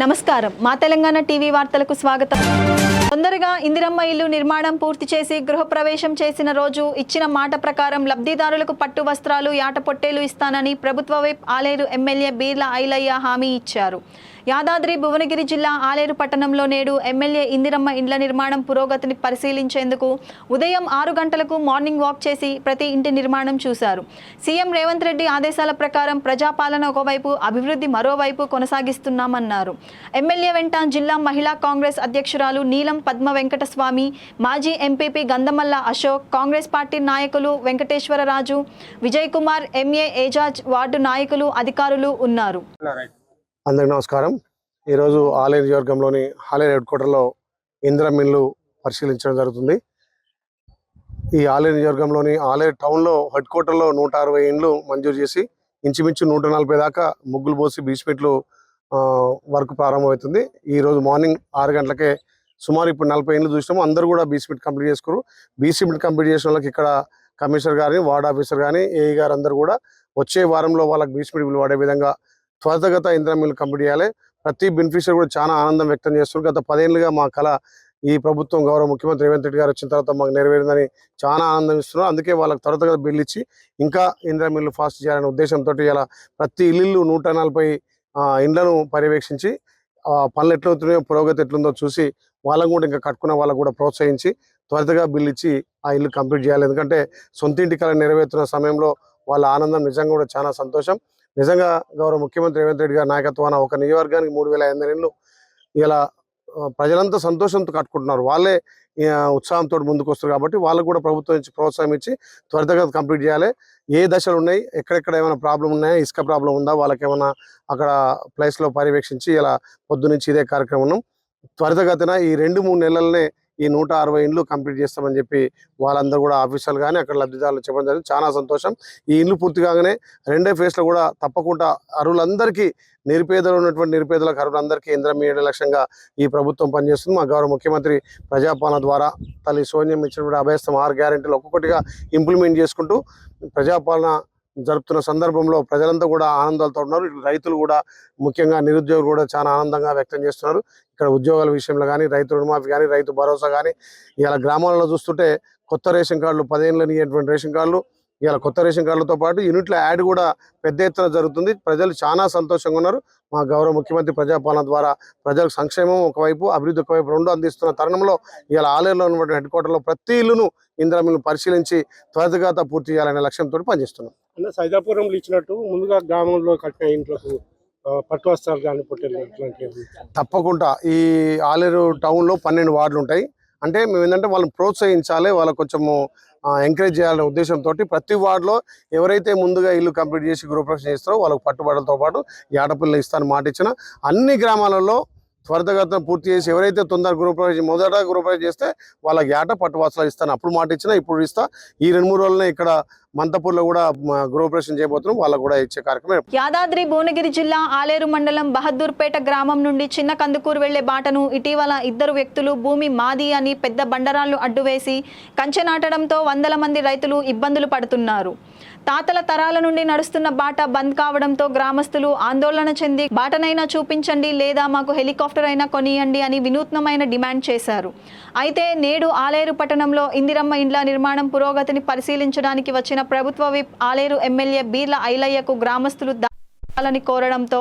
నమస్కారం మా తెలంగాణ టీవీ వార్తలకు స్వాగతం. తొందరగా ఇందిరమ్మ ఇల్లు నిర్మాణం పూర్తి చేసి గృహప్రవేశం చేసిన రోజు ఇచ్చిన మాట ప్రకారం లబ్ధిదారులకు పట్టు వస్త్రాలు యాట పొట్టేలు ఇస్తానని ప్రభుత్వ వైప్ ఆలేరు ఎమ్మెల్యే బీర్ల ఐలయ్య హామీ ఇచ్చారు. యాదాద్రి భువనగిరి జిల్లా ఆలేరు పట్టణంలో నేడు ఎమ్మెల్యే ఇందిరమ్మ ఇండ్ల నిర్మాణం పురోగతిని పరిశీలించేందుకు ఉదయం 6 గంటలకు మార్నింగ్ వాక్ చేసి ప్రతి ఇంటి నిర్మాణం చూశారు. సీఎం రేవంత్ రెడ్డి ఆదేశాల ప్రకారం ప్రజాపాలన ఒకవైపు, అభివృద్ధి మరోవైపు కొనసాగిస్తున్నామన్నారు. ఎమ్మెల్యే వెంట జిల్లా మహిళా కాంగ్రెస్ అధ్యక్షురాలు నీలం పద్మ వెంకటస్వామి, మాజీ ఎంపీపీ గంధమల్ల అశోక్, కాంగ్రెస్ పార్టీ నాయకులు వెంకటేశ్వరరాజు, విజయ్ కుమార్, ఎంఏ ఏజాజ్, వార్డు నాయకులు, అధికారులు ఉన్నారు. అందరికీ నమస్కారం. ఈరోజు ఆలేరు నియోజకవర్గంలోని ఆలేరు హెడ్ క్వార్టర్లో ఇందిరమ్మ ఇల్లు పరిశీలించడం జరుగుతుంది. ఈ ఆలేరు నియోజకవర్గంలోని ఆలేరు టౌన్లో హెడ్ క్వార్టర్లో 160 ఇండ్లు మంజూరు చేసి ఇంచుమించు 140 దాకా ముగ్గులు పోసి బీస్మెంట్లు వర్క్ ప్రారంభమవుతుంది. ఈరోజు మార్నింగ్ 6 గంటలకే సుమారు ఇప్పుడు 40 ఇండ్లు చూసినాము. అందరూ కూడా బీస్మెంట్ కంప్లీట్ చేసుకున్నారు. బీస్మెంట్ కంప్లీట్ చేసిన వాళ్ళకి ఇక్కడ కమిషనర్ కానీ, వార్డ్ ఆఫీసర్ కానీ, ఏఈ గారు అందరూ కూడా వచ్చే వారంలో వాళ్ళకి బీస్మెంట్ బిల్లు పడే విధంగా త్వరితగత ఇందిరమ్మ ఇల్లు కంప్లీట్ చేయాలి. ప్రతి బెనిఫిషియరీ కూడా చాలా ఆనందం వ్యక్తం చేస్తున్నారు. గత 10 ఏళ్ళుగా మా కళ ఈ ప్రభుత్వం గౌరవ ముఖ్యమంత్రి రేవంత్ రెడ్డి గారు వచ్చిన తర్వాత మాకు నెరవేరిందని చాలా ఆనందం ఇస్తున్నారు. అందుకే వాళ్ళకి త్వరితగత బిల్లు ఇచ్చి ఇంకా ఇందిరమ్మ ఇల్లు ఫాస్ట్ చేయాలనే ఉద్దేశంతో ఇలా ప్రతి ఇల్లు 140 ఇండ్లను పర్యవేక్షించి పనులు ఎట్లవుతున్నాయో, పురోగతి ఎట్లుందో చూసి వాళ్ళకు కూడా ఇంకా కట్టుకున్న వాళ్ళకు కూడా ప్రోత్సహించి త్వరితగా బిల్లు ఇచ్చి ఆ ఇల్లు కంప్లీట్ చేయాలి. ఎందుకంటే సొంత ఇంటి కళ నెరవేరుతున్న సమయంలో వాళ్ళ ఆనందం నిజంగా కూడా చాలా సంతోషం. నిజంగా గౌరవ ముఖ్యమంత్రి రేవంత్ రెడ్డి గారి నాయకత్వాన ఒక నియోజకవర్గానికి 3500 ఇండ్లు ఇలా ప్రజలంతా సంతోషంతో కట్టుకుంటున్నారు. వాళ్ళే ఉత్సాహంతో ముందుకు వస్తారు. కాబట్టి వాళ్ళకు కూడా ప్రభుత్వం నుంచి ప్రోత్సాహం ఇచ్చి త్వరితగా కంప్లీట్ చేయాలి. ఏ దశలు ఉన్నాయి, ఎక్కడెక్కడ ఏమైనా ప్రాబ్లం ఉన్నాయా, ఇసుక ప్రాబ్లం ఉందా, వాళ్ళకి ఏమైనా అక్కడ ప్లేస్లో పర్యవేక్షించి ఇలా పొద్దు నుంచి ఇదే కార్యక్రమం ఉన్నాం. త్వరితగతిన ఈ 2-3 నెలలనే ఈ 160 ఇండ్లు కంప్లీట్ చేస్తామని చెప్పి వాళ్ళందరూ కూడా ఆఫీసర్లు కానీ అక్కడ లబ్ధిదారులు చెప్పడం జరిగింది. చాలా సంతోషం. ఈ ఇండ్లు పూర్తి కాగానే 2వ ఫేజ్లో కూడా తప్పకుండా అర్హులందరికీ, నిరుపేదలు ఉన్నటువంటి నిరుపేదలకు అర్హులందరికీ ఇందిరమ్మ ఇళ్ల లక్ష్యంగా ఈ ప్రభుత్వం పనిచేస్తుంది. మా గౌరవ ముఖ్యమంత్రి ప్రజాపాలన ద్వారా తల్లి సోనియం ఇచ్చినటువంటి అభయస్థం 6 గ్యారెంటీలు ఒక్కొక్కటిగా ఇంప్లిమెంట్ చేసుకుంటూ ప్రజాపాలన జరుపుతున్న సందర్భంలో ప్రజలంతా కూడా ఆనందాలతో ఉన్నారు. రైతులు కూడా, ముఖ్యంగా నిరుద్యోగులు కూడా చాలా ఆనందంగా వ్యక్తం చేస్తున్నారు. ఇక్కడ ఉద్యోగాల విషయంలో కానీ, రైతు రుణమాఫీ కానీ, రైతు భరోసా కానీ, ఇలా గ్రామాలలో చూస్తుంటే కొత్త రేషన్ కార్డులు, 10 ఏళ్ళని ఇవ్వటువంటి రేషన్ కార్డులు, ఇలా కొత్త రేషన్ కార్డులతో పాటు యూనిట్ల యాడ్ కూడా పెద్ద ఎత్తున జరుగుతుంది. ప్రజలు చాలా సంతోషంగా ఉన్నారు. మా గౌరవ ముఖ్యమంత్రి ప్రజాపాలన ద్వారా ప్రజలకు సంక్షేమం ఒకవైపు, అభివృద్ధి ఒకవైపు రెండు అందిస్తున్న తరుణంలో ఇలా ఆలేరులో ఉన్నటువంటి హెడ్ క్వార్టర్లో ప్రతి ఇల్లును ఇందిరమ్మ ఇల్లు పరిశీలించి త్వరితగత పూర్తి చేయాలనే లక్ష్యంతో పనిచేస్తున్నాం. అంటే సైదాపురంలో ఇచ్చినట్టు ముందుగా గ్రామంలో కట్టిన ఇంట్లకు పట్టు వస్త్రాలు కానీ, పొట్టేలు అట్లాంటివి తప్పకుండా ఈ ఆలేరు టౌన్లో 12 వార్డులు ఉంటాయి. అంటే మేము ఏంటంటే వాళ్ళని ప్రోత్సహించాలి, వాళ్ళకు కొంచెము ఎంకరేజ్ చేయాలనే ఉద్దేశంతో ప్రతి వార్డులో ఎవరైతే ముందుగా ఇల్లు కంప్లీట్ చేసి గృహప్రవేశం చేస్తారో వాళ్ళకు పట్టుబడులతో పాటు ఈ ఆడపిల్ల ఇస్తాను మాట ఇచ్చిన అన్ని గ్రామాలలో త్వరితగతిన పూర్తి చేసి ఎవరైతే మొదట గృహప్రవేశం చేస్తే వాళ్ళకి ఏట పట్టు వస్త్రాలు ఇస్తాను అప్పుడు మాట ఇచ్చినా ఇప్పుడు ఇస్తా. ఈ 2-3 రోజులనే ఇక్కడ మంతపూర్లో కూడా గృహప్రవేశం చేయబోతున్నాం. వాళ్ళకు కూడా ఇచ్చే కార్యక్రమం. యాదాద్రి భువనగిరి జిల్లా ఆలేరు మండలం బహదూర్పేట గ్రామం నుండి చిన్న కందుకూరు వెళ్లే బాటను ఇటీవల 2 వ్యక్తులు భూమి మాది అని పెద్ద బండరాళ్లు అడ్డువేసి కంచె నాటడంతో వందల మంది రైతులు ఇబ్బందులు పడుతున్నారు. తాతల తరాల నుండి నడుస్తున్న బాట బంద్ కావడంతో గ్రామస్తులు ఆందోళన చెంది బాటనైనా చూపించండి లేదా మాకు హెలికాప్టర్ అయినా కొనియండి అని వినూత్నమైన డిమాండ్ చేశారు. అయితే నేడు ఆలేరు పట్టణంలో ఇందిరమ్మ ఇండ్ల నిర్మాణం పురోగతిని పరిశీలించడానికి వచ్చిన ప్రభుత్వ విప్ ఆలేరు ఎమ్మెల్యే బీర్ల ఐలయ్యకు గ్రామస్తులు దాని కోరడంతో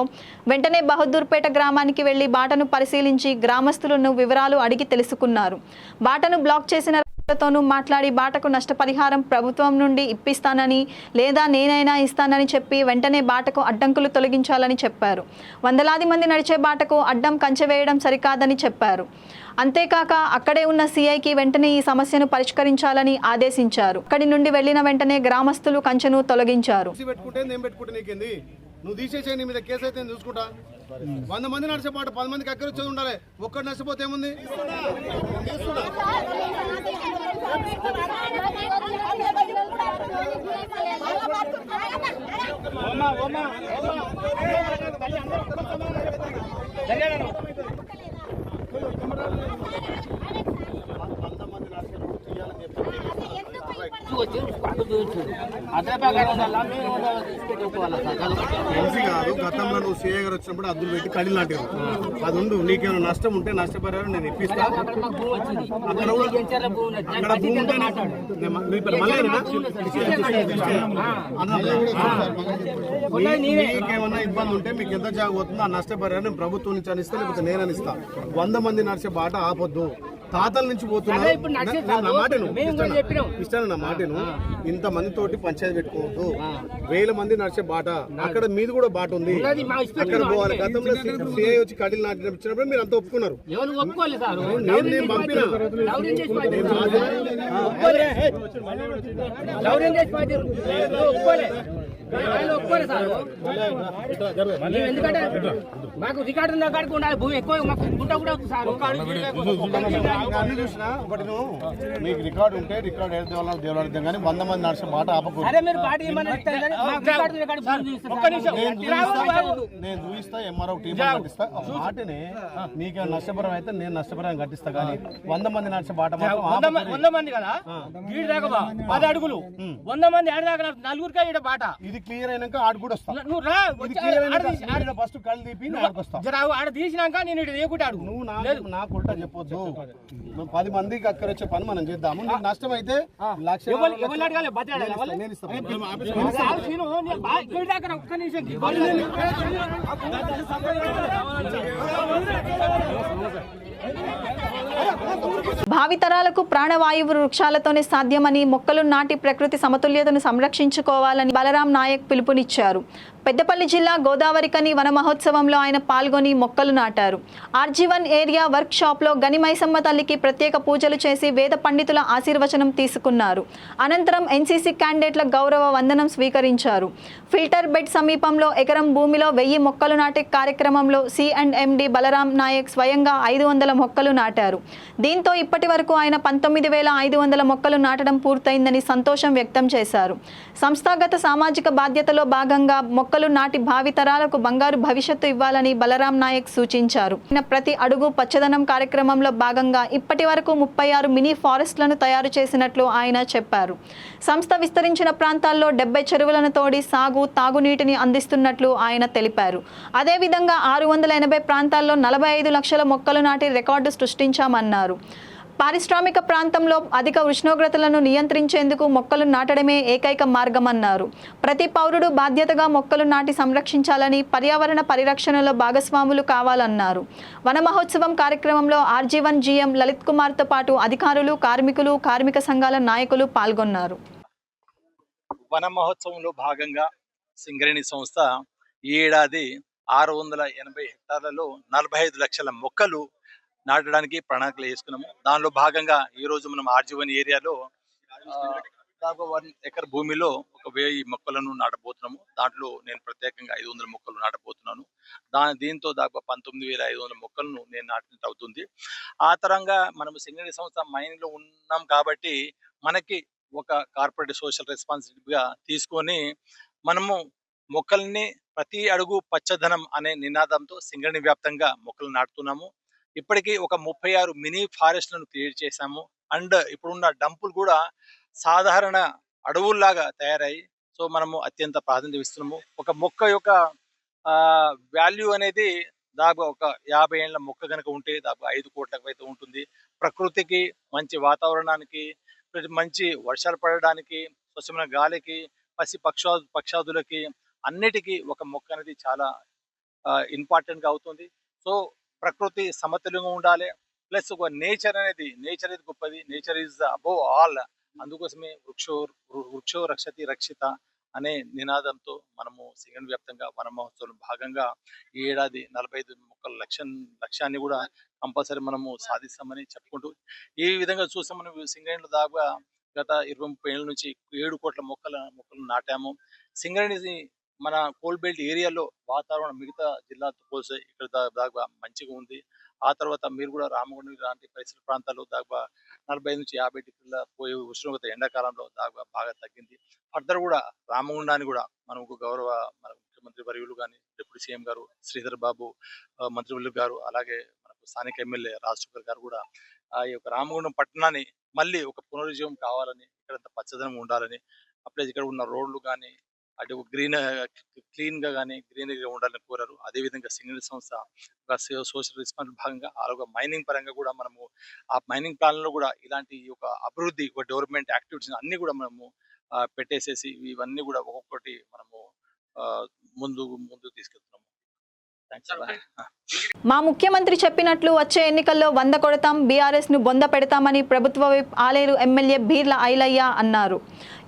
వెంటనే బహదూర్పేట గ్రామానికి వెళ్లి బాటను పరిశీలించి గ్రామస్తులను వివరాలు అడిగి తెలుసుకున్నారు. బాటను బ్లాక్ చేసిన తోనూ మాట్లాడి బాటకు నష్టపరిహారం ప్రభుత్వం నుండి ఇప్పిస్తానని లేదా నేనైనా ఇస్తానని చెప్పి వెంటనే బాటకు అడ్డంకులు తొలగించాలని చెప్పారు. వందలాది మంది నడిచే బాటకు అడ్డం కంచె వేయడం సరికాదని చెప్పారు. అంతేకాక అక్కడే ఉన్న సీఐకి వెంటనే ఈ సమస్యను పరిష్కరించాలని ఆదేశించారు. అక్కడి నుండి వెళ్లిన వెంటనే గ్రామస్తులు కంచెను తొలగించారు. నువ్వు తీసేసే నీ మీద కేసు అయితే చూసుకుంటా. 100 మంది నడిచే పాట 10 మందికి అక్కడి వచ్చేది ఉండాలి. ఒక్కటి నష్టపోతే ఏముంది? అదే తెలిసి కాదు, గతంలో నువ్వు సీఏ గారు వచ్చినప్పుడు అద్దులు పెట్టి కడిలు నాటారు. అది ఉండు, నీకేమైనా నష్టం ఉంటే నష్టపరిహారం నేను ఇప్పిస్తా. అక్కడ భూమి ఉంటే మీకేమన్నా ఇబ్బంది ఉంటే మీకు ఎంత జాగ పోతుందో ఆ నష్టపరిహారం నేను ప్రభుత్వం నుంచి అనిస్తా, లేకపోతే నేను అనిస్తా. 100 మంది నడిచే బాట ఆపొద్దు. తాతల నుంచి పోతున్నారు. నా మాటను ఇస్తాను, నా మాటను. ఇంత మంది తోటి పంచాయతీ పెట్టుకోవద్దు. 1000 మంది నడిచే బాట, అక్కడ మీది కూడా బాట ఉంది, అక్కడ పోవాలి. గతంలో సిఐ వచ్చి కడిలు నాటినప్పుడు మీరు అంతా ఒప్పుకున్నారు. నేను పంపిన ఎందుకంటే మాకు రికార్డు ఉన్న కాడికి ఉండాలి. భూమి ఎక్కువ మాకు గుంట కూడా సార్ అన్ని చూసినా ఒకటి, నువ్వు మీకు రికార్డు ఉంటే రికార్డు ఏదో దేవుడు కానీ 100 మంది నడిచే మాట ఆపకూడదు. అదే మీరు పార్టీ నేను చూపిస్తా, ఎంఆర్ఓ టీం కట్టిస్తా. మాటని నీకే నష్టపరం అయితే నేను నష్టపరం కట్టిస్తా. కానీ 100 మంది నడిచే బాట 100 మంది కదా, గీడి దాకా 10 అడుగులు 100 మంది ఆడ దాకా 4గురికే ఈడ బాట. ఇది క్లియర్ అయినాక ఆడ కూడా వస్తా. నువ్వు రా, ఫస్ట్ కళ్ళు తీపి వస్తా. ఆడ తీసినాక నేను ఇటు ఏకుంటే అడుగు. నువ్వు నాకు ఉల్టా చెప్పొద్దు. 10 మందికి అక్కడ వచ్చే పని మనం చేద్దాము. నీకు నష్టం అయితే 1,00,000 నేను ఇస్తాను. భావితరాలకు ప్రాణవాయువు వృక్షాలతోనే సాధ్యమని, మొక్కలు నాటి ప్రకృతి సమతుల్యతను సంరక్షించుకోవాలని బలరాం నాయక్ పిలుపునిచ్చారు. పెద్దపల్లి జిల్లా గోదావరికని వన మహోత్సవంలో ఆయన పాల్గొని మొక్కలు నాటారు. ఆర్జీవన్ ఏరియా వర్క్ షాప్లో గనిమైసమ్మ తల్లికి ప్రత్యేక పూజలు చేసి వేద పండితుల ఆశీర్వచనం తీసుకున్నారు. అనంతరం ఎన్సీసీ క్యాండిడేట్ల గౌరవ వందనం స్వీకరించారు. ఫిల్టర్ బెడ్ సమీపంలో ఎకరం భూమిలో 1000 మొక్కలు నాటే కార్యక్రమంలో C&MD బలరాం నాయక్ స్వయంగా 500 మొక్కలు నాటారు. దీంతో ఇప్పటి వరకు ఆయన 19,500 మొక్కలు నాటడం పూర్తయిందని సంతోషం వ్యక్తం చేశారు. సంస్థాగత సామాజిక బాధ్యతలో భాగంగా మొక్కలు నాటి భావితరాలకు బంగారు భవిష్యత్తు ఇవ్వాలని బలరాం నాయక్ సూచించారు. ప్రతి అడుగు పచ్చదనం కార్యక్రమంలో భాగంగా ఇప్పటి వరకు 36 మినీ ఫారెస్ట్లను తయారు చేసినట్లు ఆయన చెప్పారు. సంస్థ విస్తరించిన ప్రాంతాల్లో 70 చెరువులను తోడి సాగు, తాగునీటిని అందిస్తున్నట్లు ఆయన తెలిపారు. అదేవిధంగా 680 ప్రాంతాల్లో 45 లక్షల మొక్కలు నాటి రికార్డు సృష్టించామన్నారు. పారిశ్రామిక ప్రాంతంలో అధిక ఉష్ణోగ్రతలను నియంత్రించేందుకు మొక్కలు నాటడమే ఏకైక మార్గమన్నారు. ప్రతి పౌరుడు బాధ్యతగా మొక్కలు నాటి సంరక్షించాలని, పర్యావరణ పరిరక్షణలో భాగస్వాములు కావాలన్నారు. వన మహోత్సవం కార్యక్రమంలో ఆర్జీవన్ GM లలిత్ కుమార్తో పాటు అధికారులు, కార్మికులు, కార్మిక సంఘాల నాయకులు పాల్గొన్నారు. వన మహోత్సవంలో భాగంగా సింగరేణి సంస్థ ఈ ఏడాది 680 హెక్టార్లలో 45 లక్షల మొక్కలు నాటడానికి ప్రణాళికలు వేసుకున్నాము. దానిలో భాగంగా ఈ రోజు మనం ఆర్జీవన్ ఏరియాలో దాదాపు 1 ఎకర్ భూమిలో ఒక 1000 మొక్కలను నాటబోతున్నాము. దాంట్లో నేను ప్రత్యేకంగా 500 మొక్కలు నాటబోతున్నాను. దీంతో దాదాపు 19,500 మొక్కలను నేను నాటినట్టు అవుతుంది. ఆ తరంగా మనం సింగరేణి సంస్థ మైనింగ్ లో ఉన్నాం కాబట్టి మనకి ఒక కార్పొరేట్ సోషల్ రెస్పాన్సిబిలిటీగా తీసుకొని మనము మొక్కల్ని ప్రతి అడుగు పచ్చదనం అనే నినాదంతో సింగరేణి వ్యాప్తంగా మొక్కలు నాటుతున్నాము. ఇప్పటికీ ఒక 36 మినీ ఫారెస్ట్లను క్రియేట్ చేశాము. అండ్ ఇప్పుడున్న డంపులు కూడా సాధారణ అడవుల్లాగా తయారయ్యి సో మనము అత్యంత ప్రాధాన్యత ఇస్తున్నాము. ఒక మొక్క యొక్క వాల్యూ అనేది దాదాపు ఒక 50 ఏళ్ల మొక్క కనుక ఉంటే దాదాపు 5 కోట్లకు అయితే ఉంటుంది. ప్రకృతికి, మంచి వాతావరణానికి, మంచి వర్షాలు పడడానికి, స్వచ్ఛమైన గాలికి, పక్షాదులకి అన్నిటికీ ఒక మొక్క అనేది చాలా ఇంపార్టెంట్ గా అవుతుంది. సో ప్రకృతి సమతుల్యంగా ఉండాలి. ప్లస్ ఒక నేచర్ అనేది గొప్పది. Nature is above all. అందుకోసమే వృక్షో రక్షతి రక్షిత అనే నినాదంతో మనము సింగరేణి వ్యాప్తంగా వన మహోత్సవం భాగంగా ఈ ఏడాది 45 మొక్కల లక్ష్యాన్ని కూడా కంపల్సరీ మనము సాధిస్తామని చెప్పుకుంటూ ఈ విధంగా చూస్తే మనం సింగరేణిలో దాదాపుగా గత 20-30 ఏళ్ళ నుంచి 7 కోట్ల మొక్కలు నాటాము. సింగరేణి మన కోల్ బెల్ట్ ఏరియాలో వాతావరణం మిగతా జిల్లాతో పోల్స్తే ఇక్కడ దాదాపు మంచిగా ఉంది. ఆ తర్వాత మీరు కూడా రామగుండం లాంటి పరిసర ప్రాంతాల్లో దాదాపు 45 నుంచి 50 డిగ్రీల పోయే ఉష్ణోగ్రత ఎండాకాలంలో దాదాపు బాగా తగ్గింది. ఫర్దర్ కూడా రామగుండాన్ని కూడా మనకు గౌరవ మన ముఖ్యమంత్రి వర్యులు కానీ, డిప్యూటీ సీఎం గారు శ్రీధర్ బాబు మంత్రివర్యులు గారు, అలాగే మనకు స్థానిక ఎమ్మెల్యే రాజశేఖర్ గారు కూడా ఈ యొక్క రామగుండం పట్టణాన్ని మళ్ళీ ఒక పునరుజ్జీవం కావాలని, ఇక్కడంతా పచ్చదనం ఉండాలని అప్లై ఇక్కడ ఉన్న రోడ్లు కానీ అటు క్లీన్గా కానీ గ్రీనరీగా ఉండాలని కోరారు. అదేవిధంగా సింగరేణి సంస్థ ఒక సోషల్ రెస్పాన్స్ భాగంగా అలాగే మైనింగ్ పరంగా కూడా మనము ఆ మైనింగ్ ప్లాన్లో కూడా ఇలాంటి ఒక అభివృద్ధి ఒక డెవలప్మెంట్ యాక్టివిటీస్ అన్ని కూడా మనము పెట్టేసేసి ఇవన్నీ కూడా ఒక్కొక్కటి మనము ముందు తీసుకెళ్తున్నాము. మా ముఖ్యమంత్రి చెప్పినట్లు వచ్చే ఎన్నికల్లో 100 కొడతాం, బీఆర్ఎస్ ను బొంద పెడతామని ప్రభుత్వ విప్ ఆలేరు ఎమ్మెల్యే బీర్ల ఐలయ్య అన్నారు.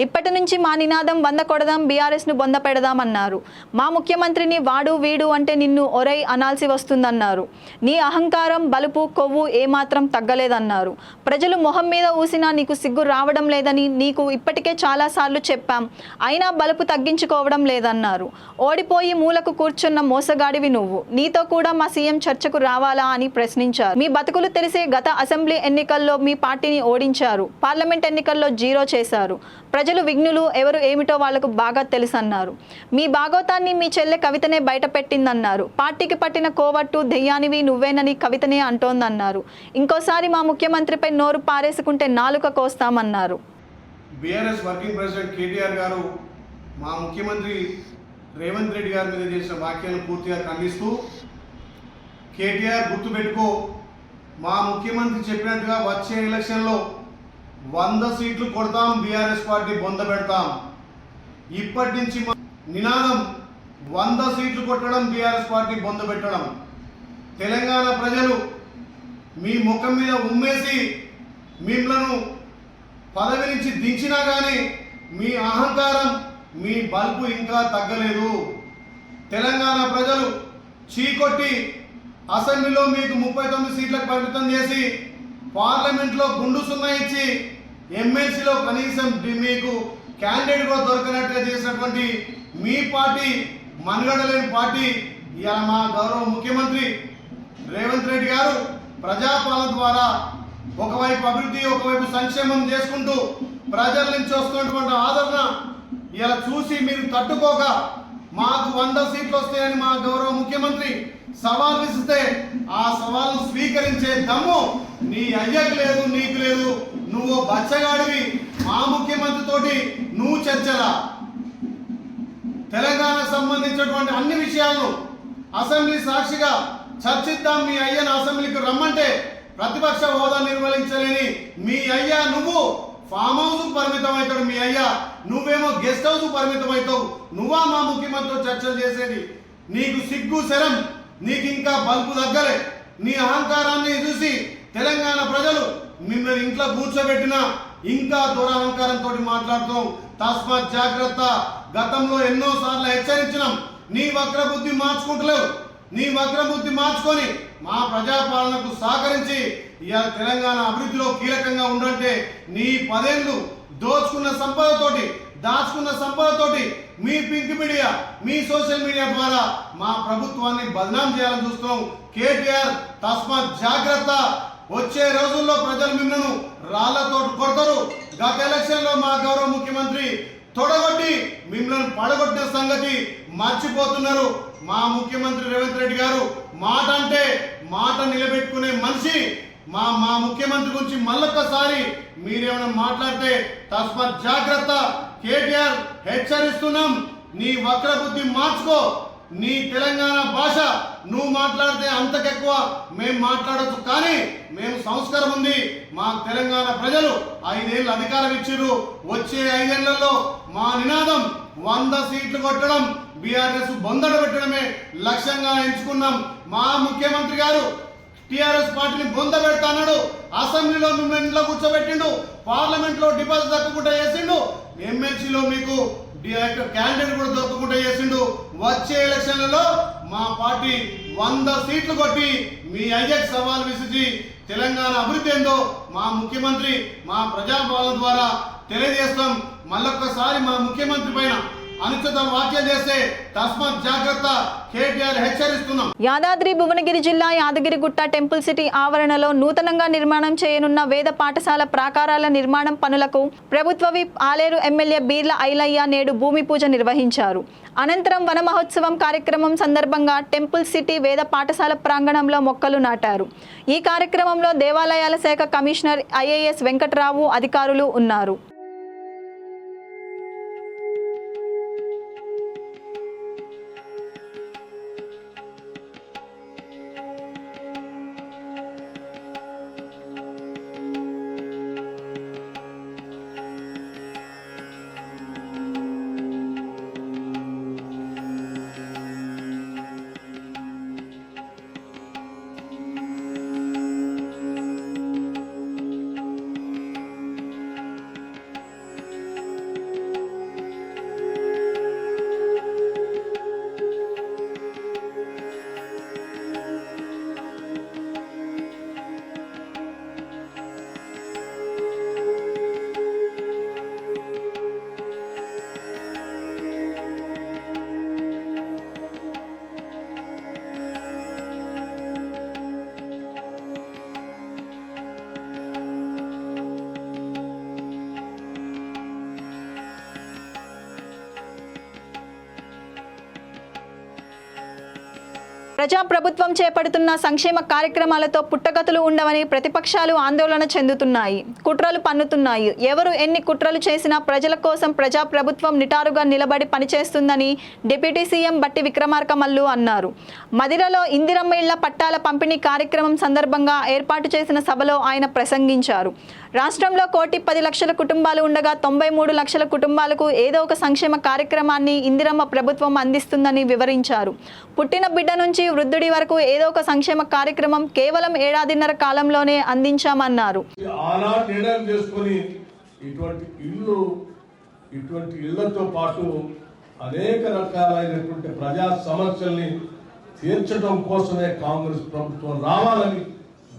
ఇప్పటి నుంచి మా నినాదం 100 కొడదాం, బీఆర్ఎస్ ను బొంద పెడదామన్నారు. మా ముఖ్యమంత్రిని వాడు వీడు అంటే నిన్ను ఒరై అనాల్సి వస్తుందన్నారు. నీ అహంకారం, బలుపు, కొవ్వు ఏమాత్రం తగ్గలేదన్నారు. ప్రజలు మొహం మీద ఊసినా నీకు సిగ్గు రావడం లేదని నీకు ఇప్పటికే చాలాసార్లు చెప్పాం, అయినా బలుపు తగ్గించుకోవడం లేదన్నారు. ఓడిపోయి మూలకు కూర్చున్న మోసగాడివి నువ్వు, నీతో కూడా మా సీఎం చర్చకు రావాలా అని ప్రశ్నించారు. మీ బతుకులు తెలిసే గత అసెంబ్లీ ఎన్నికల్లో మీ పార్టీని ఓడించారు, పార్లమెంట్ ఎన్నికల్లో 0 చేశారు. ప్రజలు విఘ్నులు ఎవరు ఏమిటో వాళ్లకు బాగా తెలుసన్నారు. మీ బాగోతాన్ని మీ చెల్లె కవితనే బయట పెట్టిందన్నారు. పార్టీకి పట్టిన కోవట్టు దెయ్యానివి నువ్వేనని కవితనే అంటోందన్నారు. ఇంకోసారి మా ముఖ్యమంత్రిపై నోరు పారేసుకుంటే నాలుక కోస్తామన్నారు. బీఆర్ఎస్ వర్కింగ్ ప్రెసిడెంట్ కేటీఆర్ గారు మా ముఖ్యమంత్రి రేవంత్ రెడ్డి గారి మీద చేసిన వ్యాఖ్యలను పూర్తిగా ఖండిస్తూ, కేటీఆర్ గుర్తుపెట్టుకో, మా ముఖ్యమంత్రి చెప్పినట్టుగా వచ్చే ఎలక్షన్లో 100 సీట్లు కొడతాం, బీఆర్ఎస్ పార్టీ బొంద పెడతాం. ఇప్పటి నుంచి మా నినాదం 100 సీట్లు కొట్టడం, బీఆర్ఎస్ పార్టీ బొంద పెట్టడం. తెలంగాణ ప్రజలు మీ ముఖం మీద ఉమ్మేసి మిమ్మలను పదవి నుంచి దించినా కానీ మీ అహంకారం, మీ బల్బు ఇంకా తగ్గలేదు. తెలంగాణ ప్రజలు చీకొట్టి అసెంబ్లీలో మీకు 39 సీట్లకు పరిమితం చేసి, పార్లమెంట్లో గుండు సున్నా ఇచ్చి, ఎమ్మెల్సీలో కనీసం మీకు క్యాండిడేట్ కూడా దొరకనట్టుగా చేసినటువంటి మీ పార్టీ మనుగడలేని పార్టీ. ఇవాళ మా గౌరవ ముఖ్యమంత్రి రేవంత్ రెడ్డి గారు ప్రజాపాలన ద్వారా ఒకవైపు అభివృద్ధి, ఒకవైపు సంక్షేమం చేసుకుంటూ ప్రజల నుంచి వస్తున్నటువంటి ఆదరణ ఇలా చూసి మీరు తట్టుకోక మాకు 100 సీట్లు వస్తాయని మా గౌరవ ముఖ్యమంత్రి సవాల్ విసిస్తే ఆ సవాల్ను స్వీకరించే దమ్ము నీ అయ్యకు లేదు, నీకు లేదు. నువ్వు బచ్చగాడివి. మా ముఖ్యమంత్రి తోటి నువ్వు చర్చలా. తెలంగాణకు సంబంధించినటువంటి అన్ని విషయాలను అసెంబ్లీ సాక్షిగా చర్చిద్దాం. మీ అయ్యను అసెంబ్లీకి రమ్మంటే ప్రతిపక్ష హోదా నిర్వహించలేని మీ అయ్యా నువ్వు ఫామ్ హౌస్ పరిమితం అవుతాడు. మీ అయ్యా నువ్వేమో గెస్ట్ హౌస్ పరిమితం అవుతావు. నువ్వా మా ముఖ్యమంత్రితో చర్చలు చేసేది? నీకు సిగ్గు శరం, నీకు ఇంకా బల్బు తగ్గలే. నీ అహంకారాన్ని చూసి తెలంగాణ ప్రజలు మిమ్మల్ని ఇంట్లో కూర్చోబెట్టినా ఇంకా దురహంకారంతో మాట్లాడుతాం. తస్మాత్ జాగ్రత్త. గతంలో ఎన్నోసార్లు హెచ్చరించినాం. నీ వక్రబుద్ధి మార్చుకుంటలేవు. నీ వక్రబుద్ధి మార్చుకొని మా ప్రజాపాలనకు సహకరించి ఇవాళ తెలంగాణ అభివృద్ధిలో కీలకంగా ఉండంటే నీ 10 ఏళ్ళు దోచుకున్న సంపదతోటి, దాచుకున్న సంపదతోటి మీ పింక్ మీడియా, మీ సోషల్ మీడియా ద్వారా మా ప్రభుత్వాన్ని బదనాం చేయాలని చూస్తున్నాం. కేటీఆర్ తస్మాత్ జాగ్రత్త. వచ్చే రోజుల్లో ప్రజలు మిమ్మల్ని రాళ్లతో కొడతారు. గత ఎలక్షన్లో మా గౌరవ ముఖ్యమంత్రి తొడగొట్టి మిమ్మల్ని పడగొట్టిన సంగతి మర్చిపోతున్నారు. మా ముఖ్యమంత్రి రేవంత్ రెడ్డి గారు మాట అంటే మాట నిలబెట్టుకునే మనిషి. మా ముఖ్యమంత్రి గురించి మళ్ళొక్కసారి మీరేమైనా మాట్లాడితే తస్మాత్ జాగ్రత్త. కేటీఆర్ హెచ్చరిస్తున్నాం. నీ వక్రబుద్ధి మార్చుకో. నీ తెలంగాణ భాష నువ్వు మాట్లాడితే అంతకెక్కువ మేము మాట్లాడచ్చు, కానీ మేము సంస్కారం ఉంది. మా తెలంగాణ ప్రజలు 5 ఏళ్ళు అధికారం ఇచ్చిర్రు. వచ్చే 5 ఏళ్లలో మా నినాదం 100 సీట్లు కొట్టడం, బీఆర్ఎస్ బొందడ పెట్టడమే లక్ష్యంగా ఎంచుకున్నాం. మా ముఖ్యమంత్రి గారు టీఆర్ఎస్ పార్టీని బొంద పెడతాడు. అసెంబ్లీలో మిమ్మల్ని ఇంట్లో కూర్చోబెట్టిండు, పార్లమెంట్లో డిపాజిట్ దక్కకుండా చేసిండు, ఎమ్మెల్సీలో మీకు క్యాండిడేట్ కూడా దొరకకుండా చేసిండు. వచ్చే ఎలక్షన్లలో మా పార్టీ 100 సీట్లు కొట్టి మీ అయ్యకు సవాల్ విసిచి తెలంగాణ అభివృద్ధి ఏందో మా ముఖ్యమంత్రి మా ప్రజాపాలన ద్వారా తెలియజేస్తాం. మళ్ళొక్కసారి మా ముఖ్యమంత్రి పైన అనుచిత వ్యాఖ్యలు చేస్తే తస్మాత్ జాగ్రత్త. కేటీఆర్ హెచ్చరిస్తున్నాం. యాదాద్రి భువనగిరి జిల్లా యాదగిరిగుట్ట టెంపుల్ సిటీ ఆవరణలో నూతనంగా నిర్మాణం చేయనున్న వేద పాఠశాల ప్రాకారాల నిర్మాణం పనులకు ప్రభుత్వ విప్ ఆలేరు ఎమ్మెల్యే బీర్ల ఐలయ్య నేడు భూమి పూజ నిర్వహించారు. అనంతరం వన మహోత్సవం కార్యక్రమం సందర్భంగా టెంపుల్ సిటీ వేద పాఠశాల ప్రాంగణంలో మొక్కలు నాటారు. ఈ కార్యక్రమంలో దేవాలయాల శాఖ కమిషనర్ IAS వెంకట్రావు, అధికారులు ఉన్నారు. ప్రజాప్రభుత్వం చేపడుతున్న సంక్షేమ కార్యక్రమాలతో పుట్టగతులు ఉండవని ప్రతిపక్షాలు ఆందోళన చెందుతున్నాయి, కుట్రలు పన్నుతున్నాయి. ఎవరు ఎన్ని కుట్రలు చేసినా ప్రజల కోసం ప్రజాప్రభుత్వం నిటారుగా నిలబడి పనిచేస్తుందని డిప్యూటీ సీఎం బట్టి విక్రమార్క మల్లు అన్నారు. మదిరలో ఇందిరమ్మ ఇళ్ల పట్టాల పంపిణీ కార్యక్రమం సందర్భంగా ఏర్పాటు చేసిన సభలో ఆయన ప్రసంగించారు. రాష్ట్రంలో 1,10,00,000 కుటుంబాలు ఉండగా 93 లక్షల కుటుంబాలకు ఏదో ఒక సంక్షేమ కార్యక్రమాన్ని ఇందిరమ్మ ప్రభుత్వం అందిస్తుందని వివరించారు. పుట్టిన బిడ్డ నుంచి వృద్ధుడి వరకు ఏదో ఒక సంక్షేమ కార్యక్రమం కేవలం 1.5 ఏడాదిన్నర కాలంలోనే అందించామన్నారు. ఇటువంటి ఇళ్లతో పాటు అనేక రకాలైనటువంటి ప్రజా సమస్యల్ని తీర్చడం కోసమే కాంగ్రెస్ ప్రభుత్వం రావాలని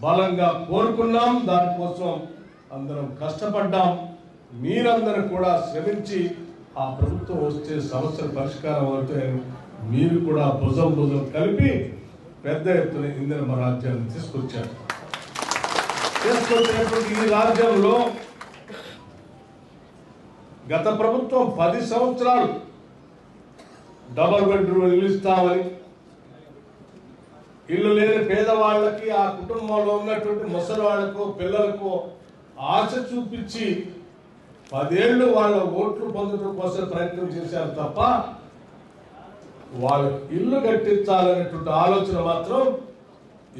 బలంగా కోరుకున్నాం. దానికోసం అందరం కష్టపడ్డాం. మీరందరూ కూడా శ్రమించి ఆ ప్రభుత్వం వస్తే సమస్యల పరిష్కారం అవుతాయని మీరు కూడా భుజం కలిపి పెద్ద ఎత్తున ఇందిరమ్మ రాజ్యాన్ని తీసుకొచ్చారు. ఈ రాజ్యంలో గత ప్రభుత్వం 10 సంవత్సరాలు డబల్ బెడ్రూమ్ ఇల్లు ఇస్తామని, ఇల్లు లేని పేదవాళ్ళకి, ఆ కుటుంబంలో ఉన్నటువంటి ముసలి వాళ్లకు, పిల్లలకు ఆశ చూపించి 10 ఏళ్ళు వాళ్ళ ఓట్లు పొందడం కోసం ప్రయత్నం చేశారు తప్ప వాళ్ళకి ఇల్లు కట్టించాలనేటువంటి ఆలోచన మాత్రం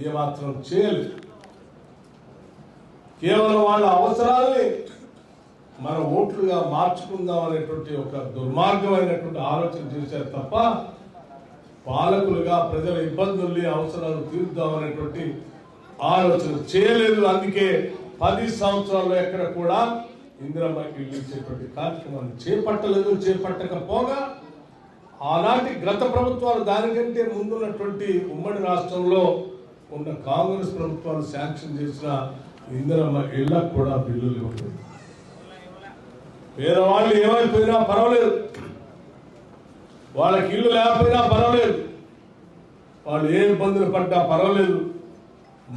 ఏమాత్రం చేయలేదు. కేవలం వాళ్ళ అవసరాల్ని మన ఓట్లుగా మార్చుకుందాం అనేటువంటి ఒక దుర్మార్గమైనటువంటి ఆలోచన చేశారు తప్ప పాలకులుగా ప్రజల ఇబ్బందుల్ని, అవసరాలు తీర్దాం అనేటువంటి ఆలోచన చేయలేదు. అందుకే 10 సంవత్సరాల్లో ఎక్కడ కూడా ఇందిరమ్మ ఇల్లు ఇచ్చేటువంటి కార్యక్రమాన్ని చేపట్టలేదు. చేపట్టకపోగా ఆనాటి గత ప్రభుత్వాలు, దానికంటే ముందున్నటువంటి ఉమ్మడి రాష్ట్రంలో ఉన్న కాంగ్రెస్ ప్రభుత్వాలు శాంక్షన్ చేసిన ఇందిరమ్మ ఇళ్లకు కూడా బిల్లులు ఇవ్వలేదు. పేదవాళ్ళు ఏమైపోయినా పర్వాలేదు, వాళ్ళకి ఇల్లు లేకపోయినా పర్వాలేదు, వాళ్ళు ఏ ఇబ్బందులు పడ్డా పర్వాలేదు,